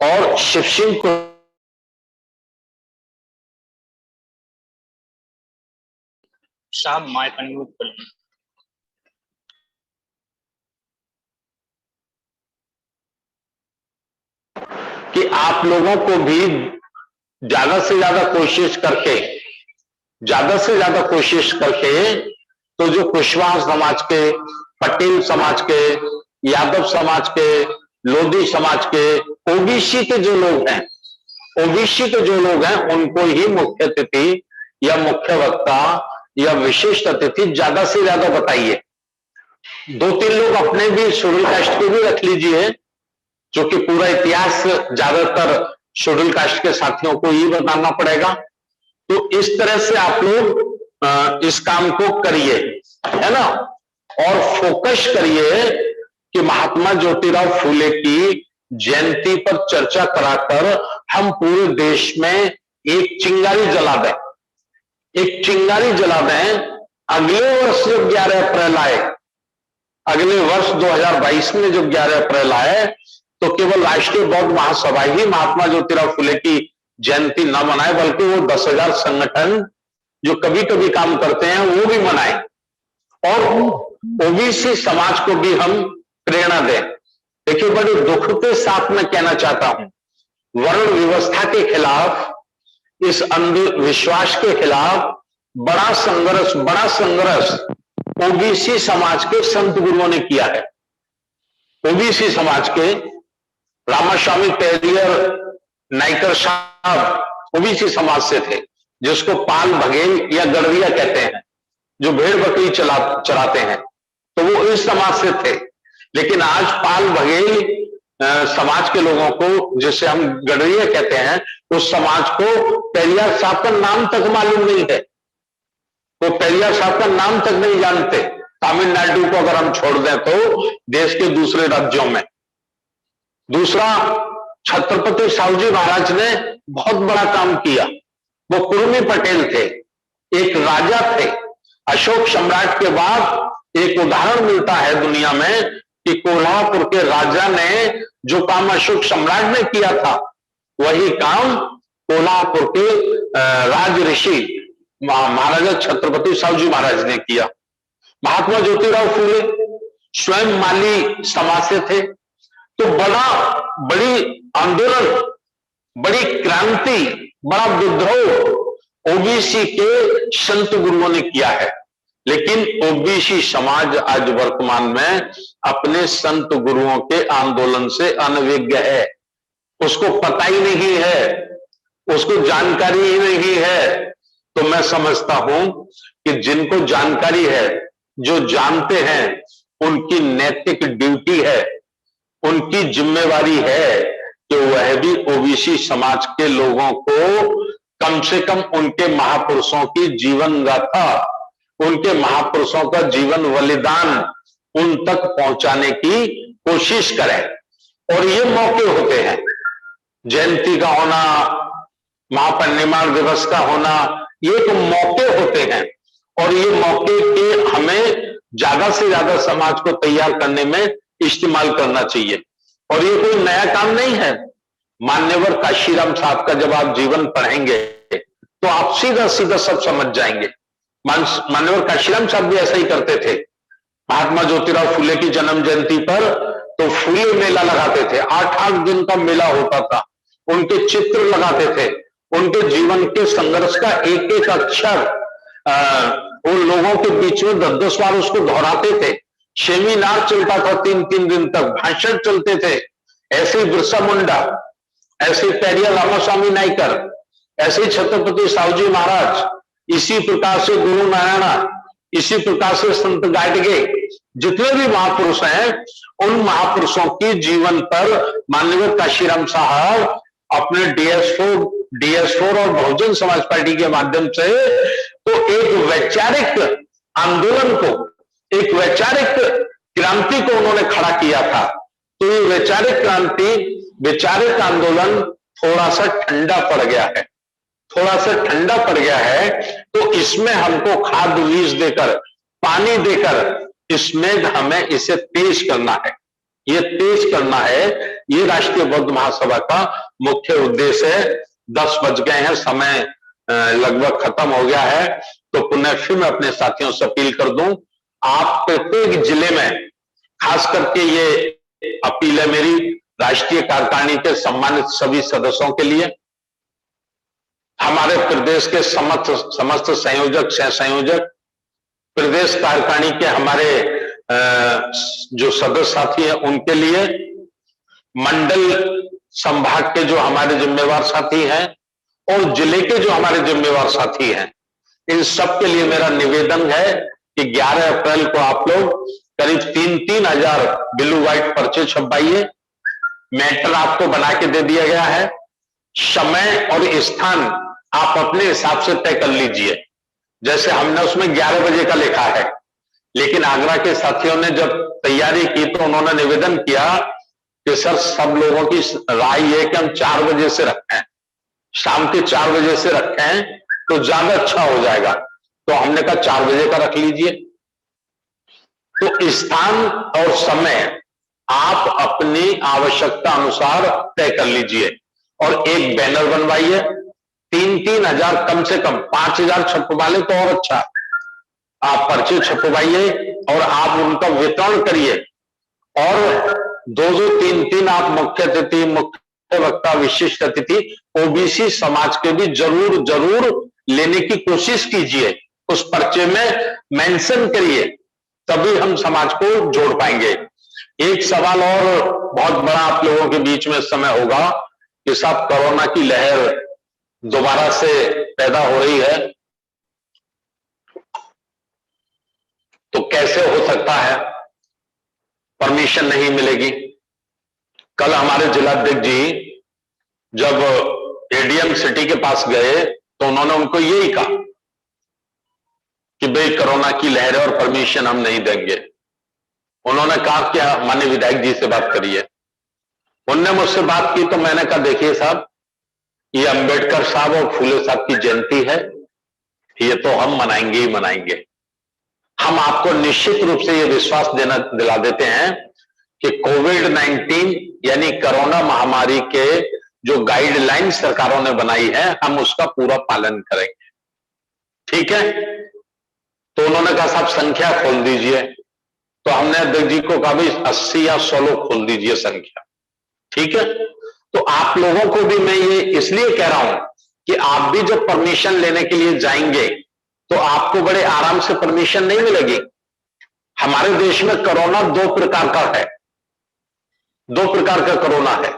Speaker 5: और शिव सिंह को
Speaker 2: साहब माइक अनम्यूट कर लें।
Speaker 5: कि आप लोगों को भी ज्यादा से ज्यादा कोशिश करके तो जो कुशवाहा समाज के, पटेल समाज के, यादव समाज के, लोधी समाज के, ओबीसी के जो लोग हैं उनको ही मुख्य अतिथि या मुख्य वक्ता या विशिष्ट अतिथि ज्यादा से ज्यादा बताइए। 2-3 लोग अपने भी शेड्यूल कास्ट के भी रख लीजिए, जो कि पूरा इतिहास ज्यादातर शेड्यूल कास्ट के साथियों को ही बताना पड़ेगा। तो इस तरह से आप लोग इस काम को करिए, है ना, और फोकस करिए कि महात्मा ज्योतिराव फुले की जयंती पर चर्चा कराकर हम पूरे देश में एक चिंगारी जला दें। अगले वर्ष जब 11 अप्रैल आए, अगले वर्ष 2022 में जब 11 अप्रैल आए, तो केवल राष्ट्रीय बौद्ध महासभा ही महात्मा ज्योतिराव फुले की जयंती न मनाए, बल्कि वो 10,000 संगठन जो कभी कभी काम करते हैं वो भी मनाए और ओबीसी समाज को भी हम प्रेरणा दें। देखिए, बड़े दुख के साथ मैं कहना चाहता हूं, वर्ण व्यवस्था के खिलाफ, इस अंधविश्वास के खिलाफ बड़ा संघर्ष ओबीसी समाज के संत गुरुओं ने किया है। ओबीसी समाज के रामास्वामी पेरियर नाइकर साहब ओबीसी समाज से थे, जिसको पाल बघेल या गढ़विया कहते हैं, जो भेड़ बकरी चराते हैं, तो वो इस समाज से थे। लेकिन आज पाल बघेल समाज के लोगों को, जिसे हम गढ़विया कहते हैं, उस समाज को पेरियार साहब का नाम तक मालूम नहीं है, वो पेरियार साहब का नाम तक नहीं जानते। तमिलनाडु को अगर हम छोड़ दें तो देश के दूसरे राज्यों में। दूसरा, छत्रपति साहूजी महाराज ने बहुत बड़ा काम किया। वो कुर्मी पटेल थे, एक राजा थे। अशोक सम्राट के बाद एक उदाहरण मिलता है दुनिया में कि कोल्हापुर के राजा ने जो काम अशोक सम्राट ने किया था, वही काम कोल्हापुर के राज ऋषि महाराजा छत्रपति साहूजी महाराज ने किया। महात्मा ज्योतिराव फुले स्वयं माली समाज से थे, तो बड़ी आंदोलन, बड़ी क्रांति, बड़ा विद्रोह ओबीसी के संत गुरुओं ने किया है। लेकिन ओबीसी समाज आज वर्तमान में अपने संत गुरुओं के आंदोलन से अनभिज्ञ है, उसको पता ही नहीं है, उसको जानकारी ही नहीं है तो मैं समझता हूं कि जिनको जानकारी है, जो जानते हैं, उनकी नैतिक ड्यूटी है, उनकी जिम्मेवारी है कि वह भी ओबीसी समाज के लोगों को कम से कम उनके महापुरुषों की जीवन गाथा, उनके महापुरुषों का जीवन बलिदान उन तक पहुंचाने की कोशिश करें। और ये मौके होते हैं, जयंती का होना, महापरिनिर्वाण दिवस का होना, ये तो मौके होते हैं और ये मौके के हमें ज्यादा से ज्यादा समाज को तैयार करने में इस्तेमाल करना चाहिए। और ये कोई नया काम नहीं है। मान्यवर काशीराम साहब का जब आप जीवन पढ़ेंगे तो आप सीधा सीधा सब समझ जाएंगे। मान्यवर काशीराम साहब भी ऐसा ही करते थे। महात्मा ज्योतिराव फुले की जन्म जयंती पर तो फुले मेला लगाते थे, 8-8 दिन का मेला होता था, उनके चित्र लगाते थे, उनके जीवन के संघर्ष का एक एक अक्षर उन लोगों के बीच में 10-10 बार उसको दोहराते थे। सेमिनार चलता था 3-3 दिन तक, भाषण चलते थे। ऐसे ही बिरसा मुंडा, ऐसे पेरिया रामास्वामी नायकर, ऐसे छत्रपति साहूजी महाराज, इसी प्रकार से गुरु नारायणा, इसी प्रकार से संत गाडगे, जितने भी महापुरुष हैं, उन महापुरुषों की जीवन पर माननीय काशीराम साहब अपने DS4 और बहुजन समाज पार्टी के माध्यम से तो एक वैचारिक आंदोलन को, एक वैचारिक क्रांति को उन्होंने खड़ा किया था। तो ये वैचारिक क्रांति, वैचारिक आंदोलन थोड़ा सा ठंडा पड़ गया है, थोड़ा सा ठंडा पड़ गया है। तो इसमें हमको खाद बीज देकर, पानी देकर, इसमें हमें इसे तेज करना है, ये तेज करना है। ये राष्ट्रीय बौद्ध महासभा का मुख्य उद्देश्य है। 10 बज गए हैं, समय लगभग खत्म हो गया है। तो पुनः फिर मैं अपने साथियों से अपील कर दूं, आप प्रत्येक जिले में, खास करके ये अपील है मेरी राष्ट्रीय कार्यकारिणी के सम्मानित सभी सदस्यों के लिए, हमारे प्रदेश के समस्त संयोजक, सह संयोजक, प्रदेश कार्यकारिणी के हमारे जो सदस्य साथी हैं उनके लिए, मंडल संभाग के जो हमारे जिम्मेवार साथी हैं और जिले के जो हमारे जिम्मेवार साथी हैं, इन सब के लिए मेरा निवेदन है कि 11 अप्रैल को आप लोग करीब 3-3 हजार ब्लू व्हाइट पर्चे छपवाइए। मैटर आपको बना के दे दिया गया है। समय और स्थान आप अपने हिसाब से तय कर लीजिए। जैसे हमने उसमें 11 बजे का लिखा है, लेकिन आगरा के साथियों ने जब तैयारी की तो उन्होंने निवेदन किया कि सर सब लोगों की राय है कि हम 4 बजे से रखें, शाम के 4 बजे से रखें तो ज्यादा अच्छा हो जाएगा। तो हमने कहा 4 बजे का रख लीजिए। तो स्थान और समय आप अपनी आवश्यकता अनुसार तय कर लीजिए और एक बैनर बनवाइए। 3-3 हजार, कम से कम 5,000 छपवा ले तो और अच्छा। आप पर्चे छपवाइए और आप उनका वितरण करिए और 2-2, 3-3 आप मुख्य अतिथि, मुख्य वक्ता, विशिष्ट अतिथि ओबीसी समाज के भी जरूर लेने की कोशिश कीजिए। उस पर्चे में मेंशन करिए, तभी हम समाज को जोड़ पाएंगे। एक सवाल और बहुत बड़ा आप लोगों के बीच में समय होगा कि साहब कोरोना की लहर दोबारा से पैदा हो रही है, तो कैसे हो सकता है परमिशन नहीं मिलेगी। कल हमारे जिलाध्यक्ष जी जब एडीएम सिटी के पास गए तो उन्होंने उनको यही कहा कि भाई कोरोना की लहर है और परमिशन हम नहीं देंगे। उन्होंने कहा कि माननीय विधायक जी से बात करिए। उनने मुझसे बात की तो मैंने कहा देखिए साहब, ये अंबेडकर साहब और फूले साहब की जयंती है, ये तो हम मनाएंगे ही मनाएंगे। हम आपको निश्चित रूप से ये विश्वास दिला देते हैं कि कोविड-19 यानी कोरोना महामारी के जो गाइडलाइन सरकारों ने बनाई है, हम उसका पूरा पालन करेंगे। ठीक है? तो उन्होंने कहा साहब संख्या खोल दीजिए। तो हमने अध्यक्ष जी को कहा भाई 80 या 100 लोग खोल दीजिए संख्या। ठीक है? तो आप लोगों को भी मैं ये इसलिए कह रहा हूं कि आप भी जब परमिशन लेने के लिए जाएंगे तो आपको बड़े आराम से परमिशन नहीं मिलेगी। हमारे देश में कोरोना 2 प्रकार का है, 2 प्रकार का कोरोना है।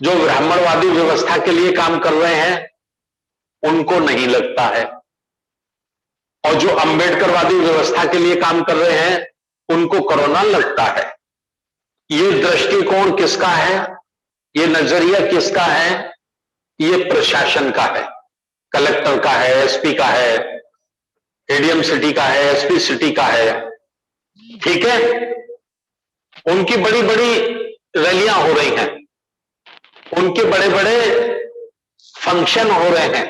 Speaker 5: जो ब्राह्मणवादी व्यवस्था के लिए काम कर रहे हैं उनको नहीं लगता है, और जो अंबेडकरवादी व्यवस्था के लिए काम कर रहे हैं उनको कोरोना लगता है। ये दृष्टिकोण किसका है, ये नजरिया किसका है? ये प्रशासन का है, कलेक्टर का है, एसपी का है, एडीएम सिटी का है, एसपी सिटी का है। ठीक है, उनकी बड़ी बड़ी रैलियां हो रही हैं, उनके बड़े बड़े फंक्शन हो रहे हैं,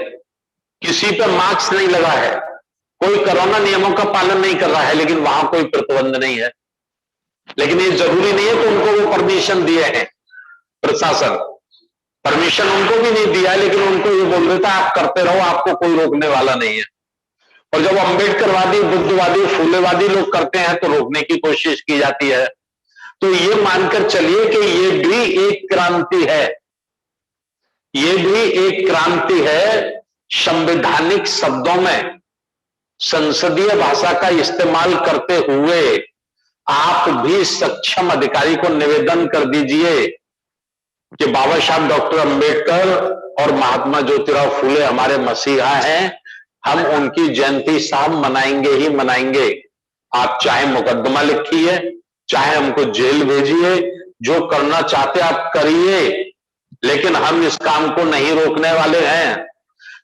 Speaker 5: किसी पर मास्क नहीं लगा है, कोई कोरोना नियमों का पालन नहीं कर रहा है, लेकिन वहां कोई प्रतिबंध नहीं है। लेकिन ये जरूरी नहीं है कि उनको वो परमिशन दिए हैं, प्रशासन परमिशन उनको भी नहीं दिया, लेकिन उनको ये बोल देता है आप करते रहो, आपको कोई रोकने वाला नहीं है। और जब अंबेडकरवादी, बुद्धवादी, फूलेवादी लोग करते हैं तो रोकने की कोशिश की जाती है। तो ये मानकर चलिए कि ये भी एक क्रांति है, ये भी एक क्रांति है। संवैधानिक शब्दों में संसदीय भाषा का इस्तेमाल करते हुए आप भी सक्षम अधिकारी को निवेदन कर दीजिए कि बाबा साहब डॉक्टर अंबेडकर और महात्मा ज्योतिराव फूले हमारे मसीहा हैं, हम उनकी जयंती साहब मनाएंगे ही मनाएंगे। आप चाहे मुकदमा लिखिए, चाहे हमको जेल भेजिए, जो करना चाहते आप करिए, लेकिन हम इस काम को नहीं रोकने वाले हैं।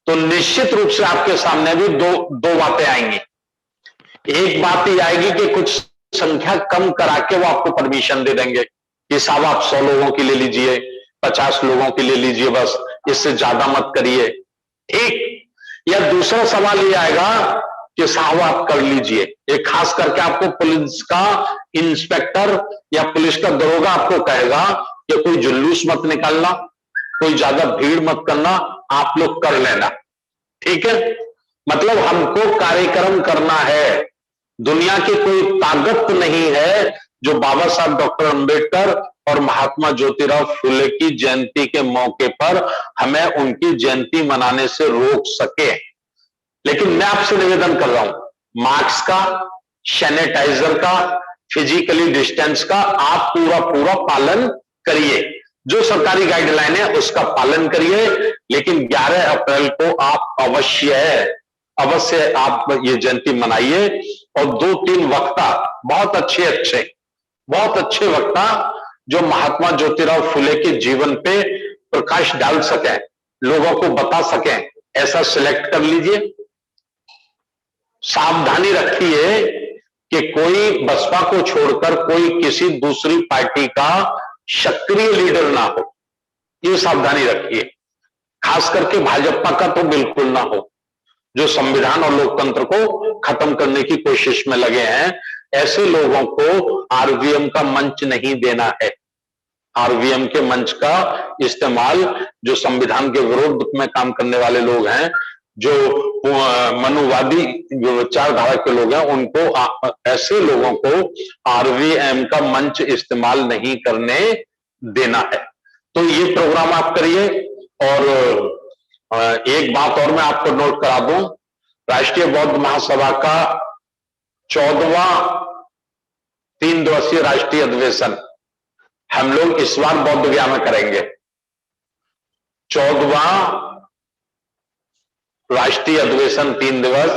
Speaker 5: तो निश्चित रूप से आपके सामने भी दो बातें आएंगी। एक बात ये आएगी कि कुछ संख्या कम करा के वो आपको परमिशन दे देंगे कि साहब आप 100 लोगों की ले लीजिए, 50 लोगों की ले लीजिए, बस इससे ज्यादा मत करिए। एक या दूसरा सवाल ये आएगा कि साहब आप कर लीजिए। एक खास करके आपको पुलिस का इंस्पेक्टर या पुलिस का दरोगा आपको कहेगा कि कोई जुलूस मत निकालना, कोई ज्यादा भीड़ मत करना, आप लोग कर लेना। ठीक है, मतलब हमको कार्यक्रम करना है। दुनिया की कोई ताकत नहीं है जो बाबा साहब डॉक्टर अंबेडकर और महात्मा ज्योतिराव फूले की जयंती के मौके पर हमें उनकी जयंती मनाने से रोक सके। लेकिन मैं आपसे निवेदन कर रहा हूं, मास्क का, सैनिटाइजर का, फिजिकली डिस्टेंस का आप पूरा पालन करिए। जो सरकारी गाइडलाइन है उसका पालन करिए, लेकिन 11 अप्रैल को आप अवश्य आप ये जयंती मनाइए। और 2-3 वक्ता, बहुत अच्छे वक्ता जो महात्मा ज्योतिराव फूले के जीवन पे प्रकाश डाल सकें, लोगों को बता सकें, ऐसा सिलेक्ट कर लीजिए। सावधानी रखिए कि कोई बसपा को छोड़कर कोई किसी दूसरी पार्टी का सक्रिय लीडर ना हो, ये सावधानी रखिए। खास करके भाजपा का तो बिल्कुल ना हो, जो संविधान और लोकतंत्र को खत्म करने की कोशिश में लगे हैं। ऐसे लोगों को आरवीएम का मंच नहीं देना है। आरवीएम के मंच का इस्तेमाल जो संविधान के विरोध में काम करने वाले लोग हैं, जो मनुवादी विचारधारा के लोग हैं, उनको, ऐसे लोगों को आरवीएम का मंच इस्तेमाल नहीं करने देना है। तो ये प्रोग्राम आप करिए। और एक बात और मैं आपको नोट करा दूं, राष्ट्रीय बौद्ध महासभा का 14वां 3 दिवसीय राष्ट्रीय अधिवेशन हम लोग इस बार बौद्ध गया में करेंगे। 14वां राष्ट्रीय अधिवेशन 3 दिवस,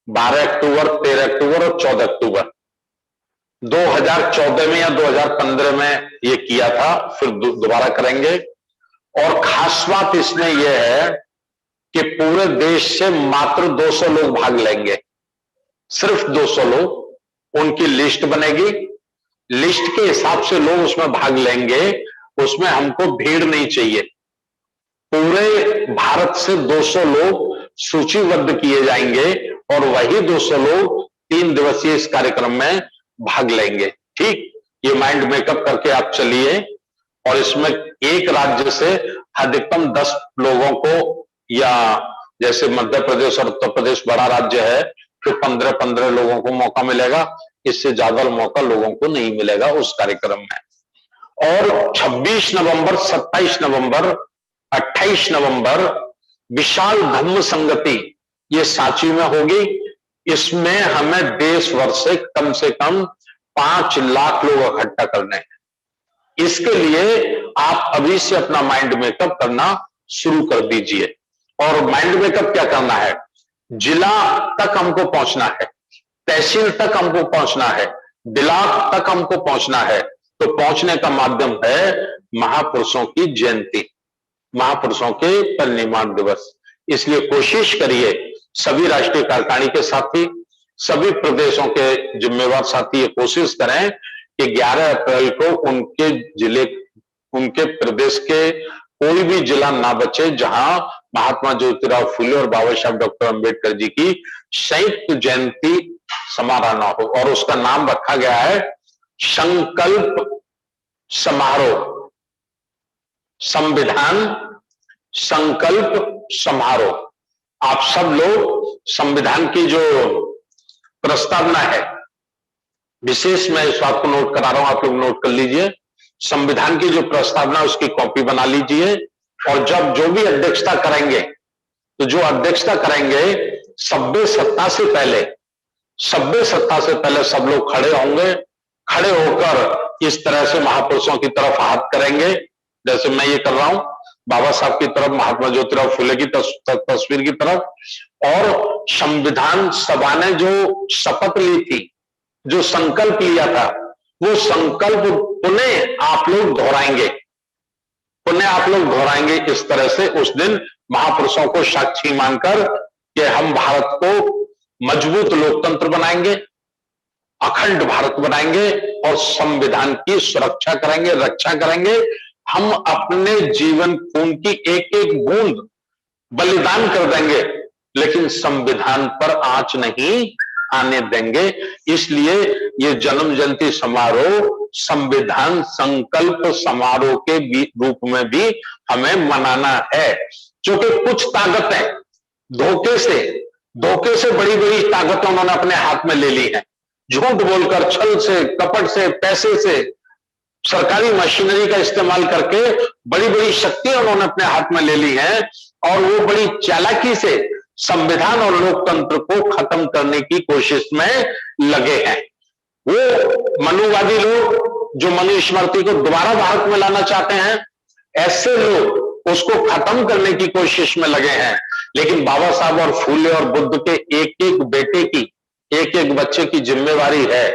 Speaker 5: 12 अक्टूबर, 13 अक्टूबर और 14 अक्टूबर। 2014 में या 2015 में ये किया था, फिर दोबारा करेंगे। और खास बात इसमें यह है कि पूरे देश से मात्र 200 लोग भाग लेंगे, सिर्फ 200 लोग। उनकी लिस्ट बनेगी, लिस्ट के हिसाब से लोग उसमें भाग लेंगे। उसमें हमको भीड़ नहीं चाहिए। पूरे भारत से 200 लोग सूचीबद्ध किए जाएंगे और वही 200 लोग 3 दिवसीय इस कार्यक्रम में भाग लेंगे। ठीक, ये माइंड मेकअप करके आप चलिए। और इसमें एक राज्य से अधिकतम 10 लोगों को, या जैसे मध्य प्रदेश और उत्तर प्रदेश बड़ा राज्य है, तो 15-15 लोगों को मौका मिलेगा। इससे ज्यादा मौका लोगों को नहीं मिलेगा उस कार्यक्रम में। और 26 नवंबर, 27 नवंबर, 28 नवंबर विशाल धम्म संगति ये सांची में होगी। इसमें हमें देश भर से कम 5 लाख लोग इकट्ठा करने हैं। इसके लिए आप अभी से अपना माइंड मेकअप करना शुरू कर दीजिए। और माइंड मेकअप क्या करना है, जिला तक हमको पहुंचना है, तहसील तक हमको पहुंचना है, ब्लॉक तक हमको पहुंचना है। तो पहुंचने का माध्यम है महापुरुषों की जयंती, महापुरुषों के परिनिर्वाण दिवस। इसलिए कोशिश करिए सभी राष्ट्रीय कार्यकारिणी के साथी, सभी प्रदेशों के जिम्मेवार साथी ये कोशिश करें कि 11 अप्रैल को उनके जिले, उनके प्रदेश के कोई भी जिला ना बचे जहां महात्मा ज्योतिराव फुले और बाबा साहब डॉक्टर अंबेडकर जी की संयुक्त जयंती समारोह ना हो। और उसका नाम रखा गया है संकल्प समारोह, संविधान संकल्प समारोह। आप सब लोग संविधान की जो प्रस्तावना है, विशेष मैं इस बात को नोट करा रहा हूं, आप लोग नोट कर लीजिए, संविधान की जो प्रस्तावना उसकी कॉपी बना लीजिए। और जब जो भी अध्यक्षता करेंगे, तो जो अध्यक्षता करेंगे सभ्य सत्ता से पहले, सभ्य सत्ता से पहले सब लोग खड़े होंगे, खड़े होकर इस तरह से महापुरुषों की तरफ हाथ करेंगे, जैसे मैं ये कर रहा हूं, बाबा साहब की तरफ, महात्मा ज्योतिराव फुले की तस्वीर की तरफ। और संविधान सभा ने जो शपथ ली थी, जो संकल्प लिया था, वो संकल्प पुनः आप लोग दोहराएंगे, पुनः आप लोग दोहराएंगे। इस तरह से उस दिन महापुरुषों को साक्षी मानकर कि हम भारत को मजबूत लोकतंत्र बनाएंगे, अखंड भारत बनाएंगे और संविधान की सुरक्षा करेंगे, रक्षा करेंगे। हम अपने जीवन खून की एक एक बूंद बलिदान कर देंगे, लेकिन संविधान पर आंच नहीं आने देंगे। इसलिए ये जन्म जयंती समारोह संविधान संकल्प समारोह के रूप में भी हमें मनाना है। क्योंकि कुछ ताकतें धोखे से बड़ी बड़ी ताकतें उन्होंने अपने हाथ में ले ली हैं, झूठ बोलकर, छल से, कपट से, पैसे से, सरकारी मशीनरी का इस्तेमाल करके बड़ी बड़ी शक्तियां उन्होंने अपने हाथ में ले ली हैं और वो बड़ी चालाकी से संविधान और लोकतंत्र को खत्म करने की कोशिश में लगे हैं। वो मनुवादी लोग जो मनुस्मृति को दोबारा भारत में लाना चाहते हैं, ऐसे लोग उसको खत्म करने की कोशिश में लगे हैं। लेकिन बाबा साहब और फूले और बुद्ध के एक एक बेटे की, एक एक बच्चे की जिम्मेवारी है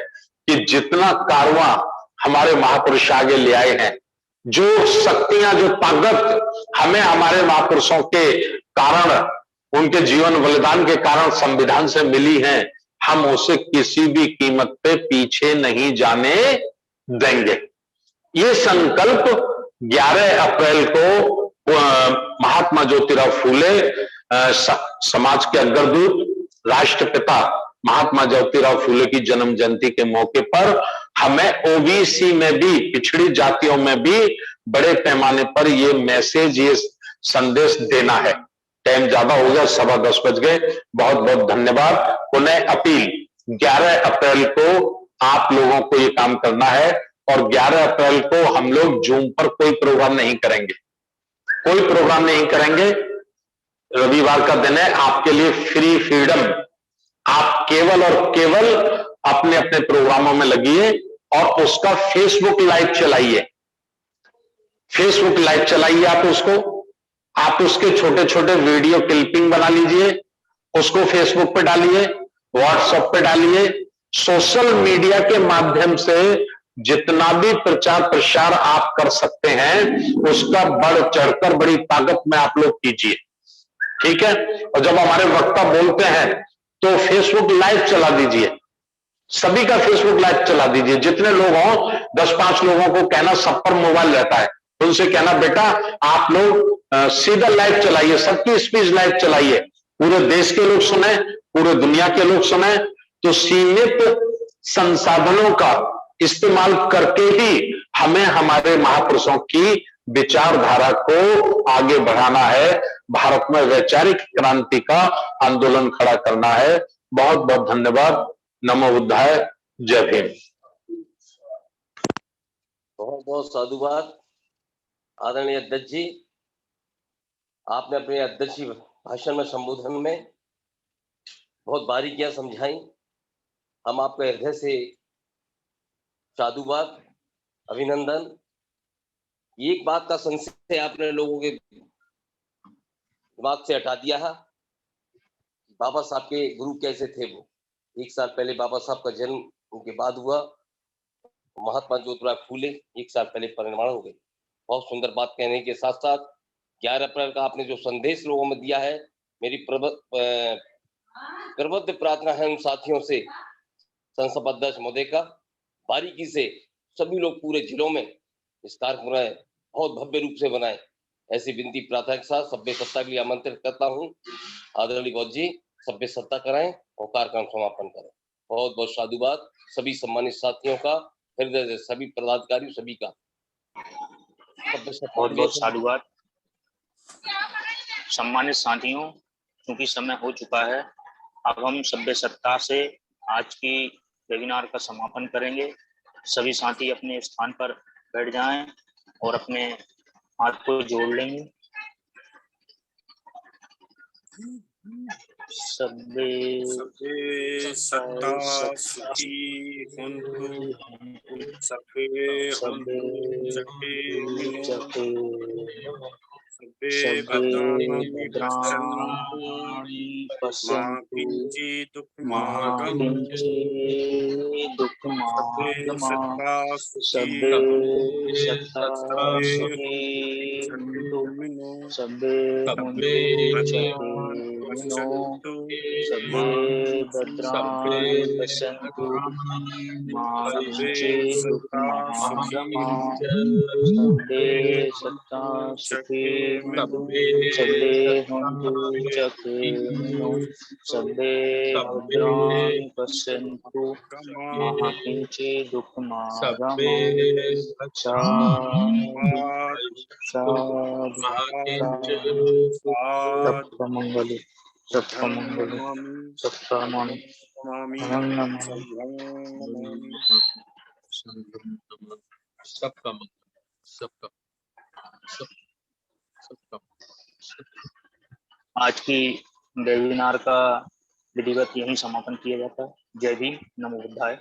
Speaker 5: कि जितना कारवां हमारे महापुरुष आगे ले आए हैं, जो शक्तियां, जो ताकत हमें हमारे महापुरुषों के कारण, उनके जीवन बलिदान के कारण संविधान से मिली है, हम उसे किसी भी कीमत पे पीछे नहीं जाने देंगे। ये संकल्प 11 अप्रैल को महात्मा ज्योतिराव फूले, समाज के अग्रदूत, राष्ट्रपिता महात्मा ज्योतिराव फूले की जन्म जयंती के मौके पर हमें ओबीसी में भी, पिछड़ी जातियों में भी बड़े पैमाने पर ये मैसेज, ये संदेश देना है। टाइम ज्यादा हो गया, 10:15 बज गए। बहुत बहुत धन्यवाद। पुनः अपील, 11 अप्रैल को आप लोगों को ये काम करना है और 11 अप्रैल को हम लोग जूम पर कोई प्रोग्राम नहीं करेंगे, कोई प्रोग्राम नहीं करेंगे। रविवार का दिन है, आपके लिए फ्री फ्रीडम। आप केवल और केवल अपने अपने प्रोग्रामों में लगिए और उसका फेसबुक लाइव चलाइए, फेसबुक लाइव चलाइए। आप उसके छोटे छोटे वीडियो क्लिपिंग बना लीजिए, उसको फेसबुक पे डालिए, व्हाट्सएप पे डालिए। सोशल मीडिया के माध्यम से जितना भी प्रचार प्रसार आप कर सकते हैं, उसका बढ़ चढ़कर बड़ी ताकत में आप लोग कीजिए, ठीक है। और जब हमारे वक्ता बोलते हैं तो फेसबुक लाइव चला दीजिए, सभी का फेसबुक लाइव चला दीजिए। जितने लोग हों, 10-5 लोगों को कहना, सब पर मोबाइल रहता है, उनसे कहना बेटा आप लोग सीधा लाइव चलाइए, सबकी स्पीच लाइव चलाइए, पूरे देश के लोग सुने, पूरे दुनिया के लोग सुने। तो सीमित संसाधनों का इस्तेमाल करके ही हमें हमारे महापुरुषों की विचारधारा को आगे बढ़ाना है, भारत में वैचारिक क्रांति का आंदोलन खड़ा करना है। बहुत बहुत धन्यवाद। नमो बुद्धाय, जय भीम।
Speaker 1: बहुत बहुत साधुवाद आदरणीय अध्यक्ष जी। आपने अपने अध्यक्षीय भाषण में, संबोधन में बहुत बारीकियां समझाई। हम आपका हृदय से साधुवाद, अभिनंदन। एक बात का संशय आपने लोगों के दिमाग से हटा दिया है। बाबा साहब के गुरु कैसे थे वो। 1 साल पहले बाबा साहब का जन्म उनके बाद हुआ। महात्मा ज्योतिराव फूले 1 साल पहले परिनिर्वाण हो गए। बहुत सुंदर बात कहने के साथ साथ 11 अप्रैल का आपने जो संदेश लोगों में दिया है, मेरी प्रबुद्ध प्रार्थना है उन साथियों से, संसद अध्यक्ष महोदय का, बारीकी से सभी लोग पूरे जिलों में इस कार्यक्रम में बहुत भव्य रूप से बनाए। ऐसी विनती प्रार्थना के साथ सभ्य सत्ता के लिए आमंत्रित करता हूँ। आदरणीय गौर जी सभ्य सत्ता कराएं और कार्यक्रम समापन करें। बहुत बहुत साधुवाद सभी सम्मानित साथियों का, हृदय से सभी पदाधिकारी सभी का।
Speaker 2: बहुत बहुत साधुवाद। सम्मानित साथियों, क्योंकि समय हो चुका है, अब हम सभ्य सत्ता से आज की वेबिनार का समापन करेंगे। सभी साथी अपने स्थान पर बैठ जाएं और अपने हाथ को जोड़ लेंगे।
Speaker 4: सभ्य सत्ता सुखी हुंतु, सभ्य हुंतु चके मिनो, सभ्य भद्राणि पश्यन्तु मा किंचित् दुःखमागम। सभ्य सत्ता सुखी हुंतु सभ्य भद्राणि पश्यन्तु मा
Speaker 2: भद्राणि पश्यन्तु मा किंचित् दुःखमागम। सभ्य सत्ता सुखी सभ्य हुंतु चकेनो, सभ्य भद्राणि पश्यन्तु मा किंचित् दुःखमागम। सबका मंगल, सबका मंगल, सबका मन
Speaker 3: सबका सबका
Speaker 2: आज की वेबिनार का विधिवत यही समापन किया जाता है। जय भीम, नमो बुद्धाय।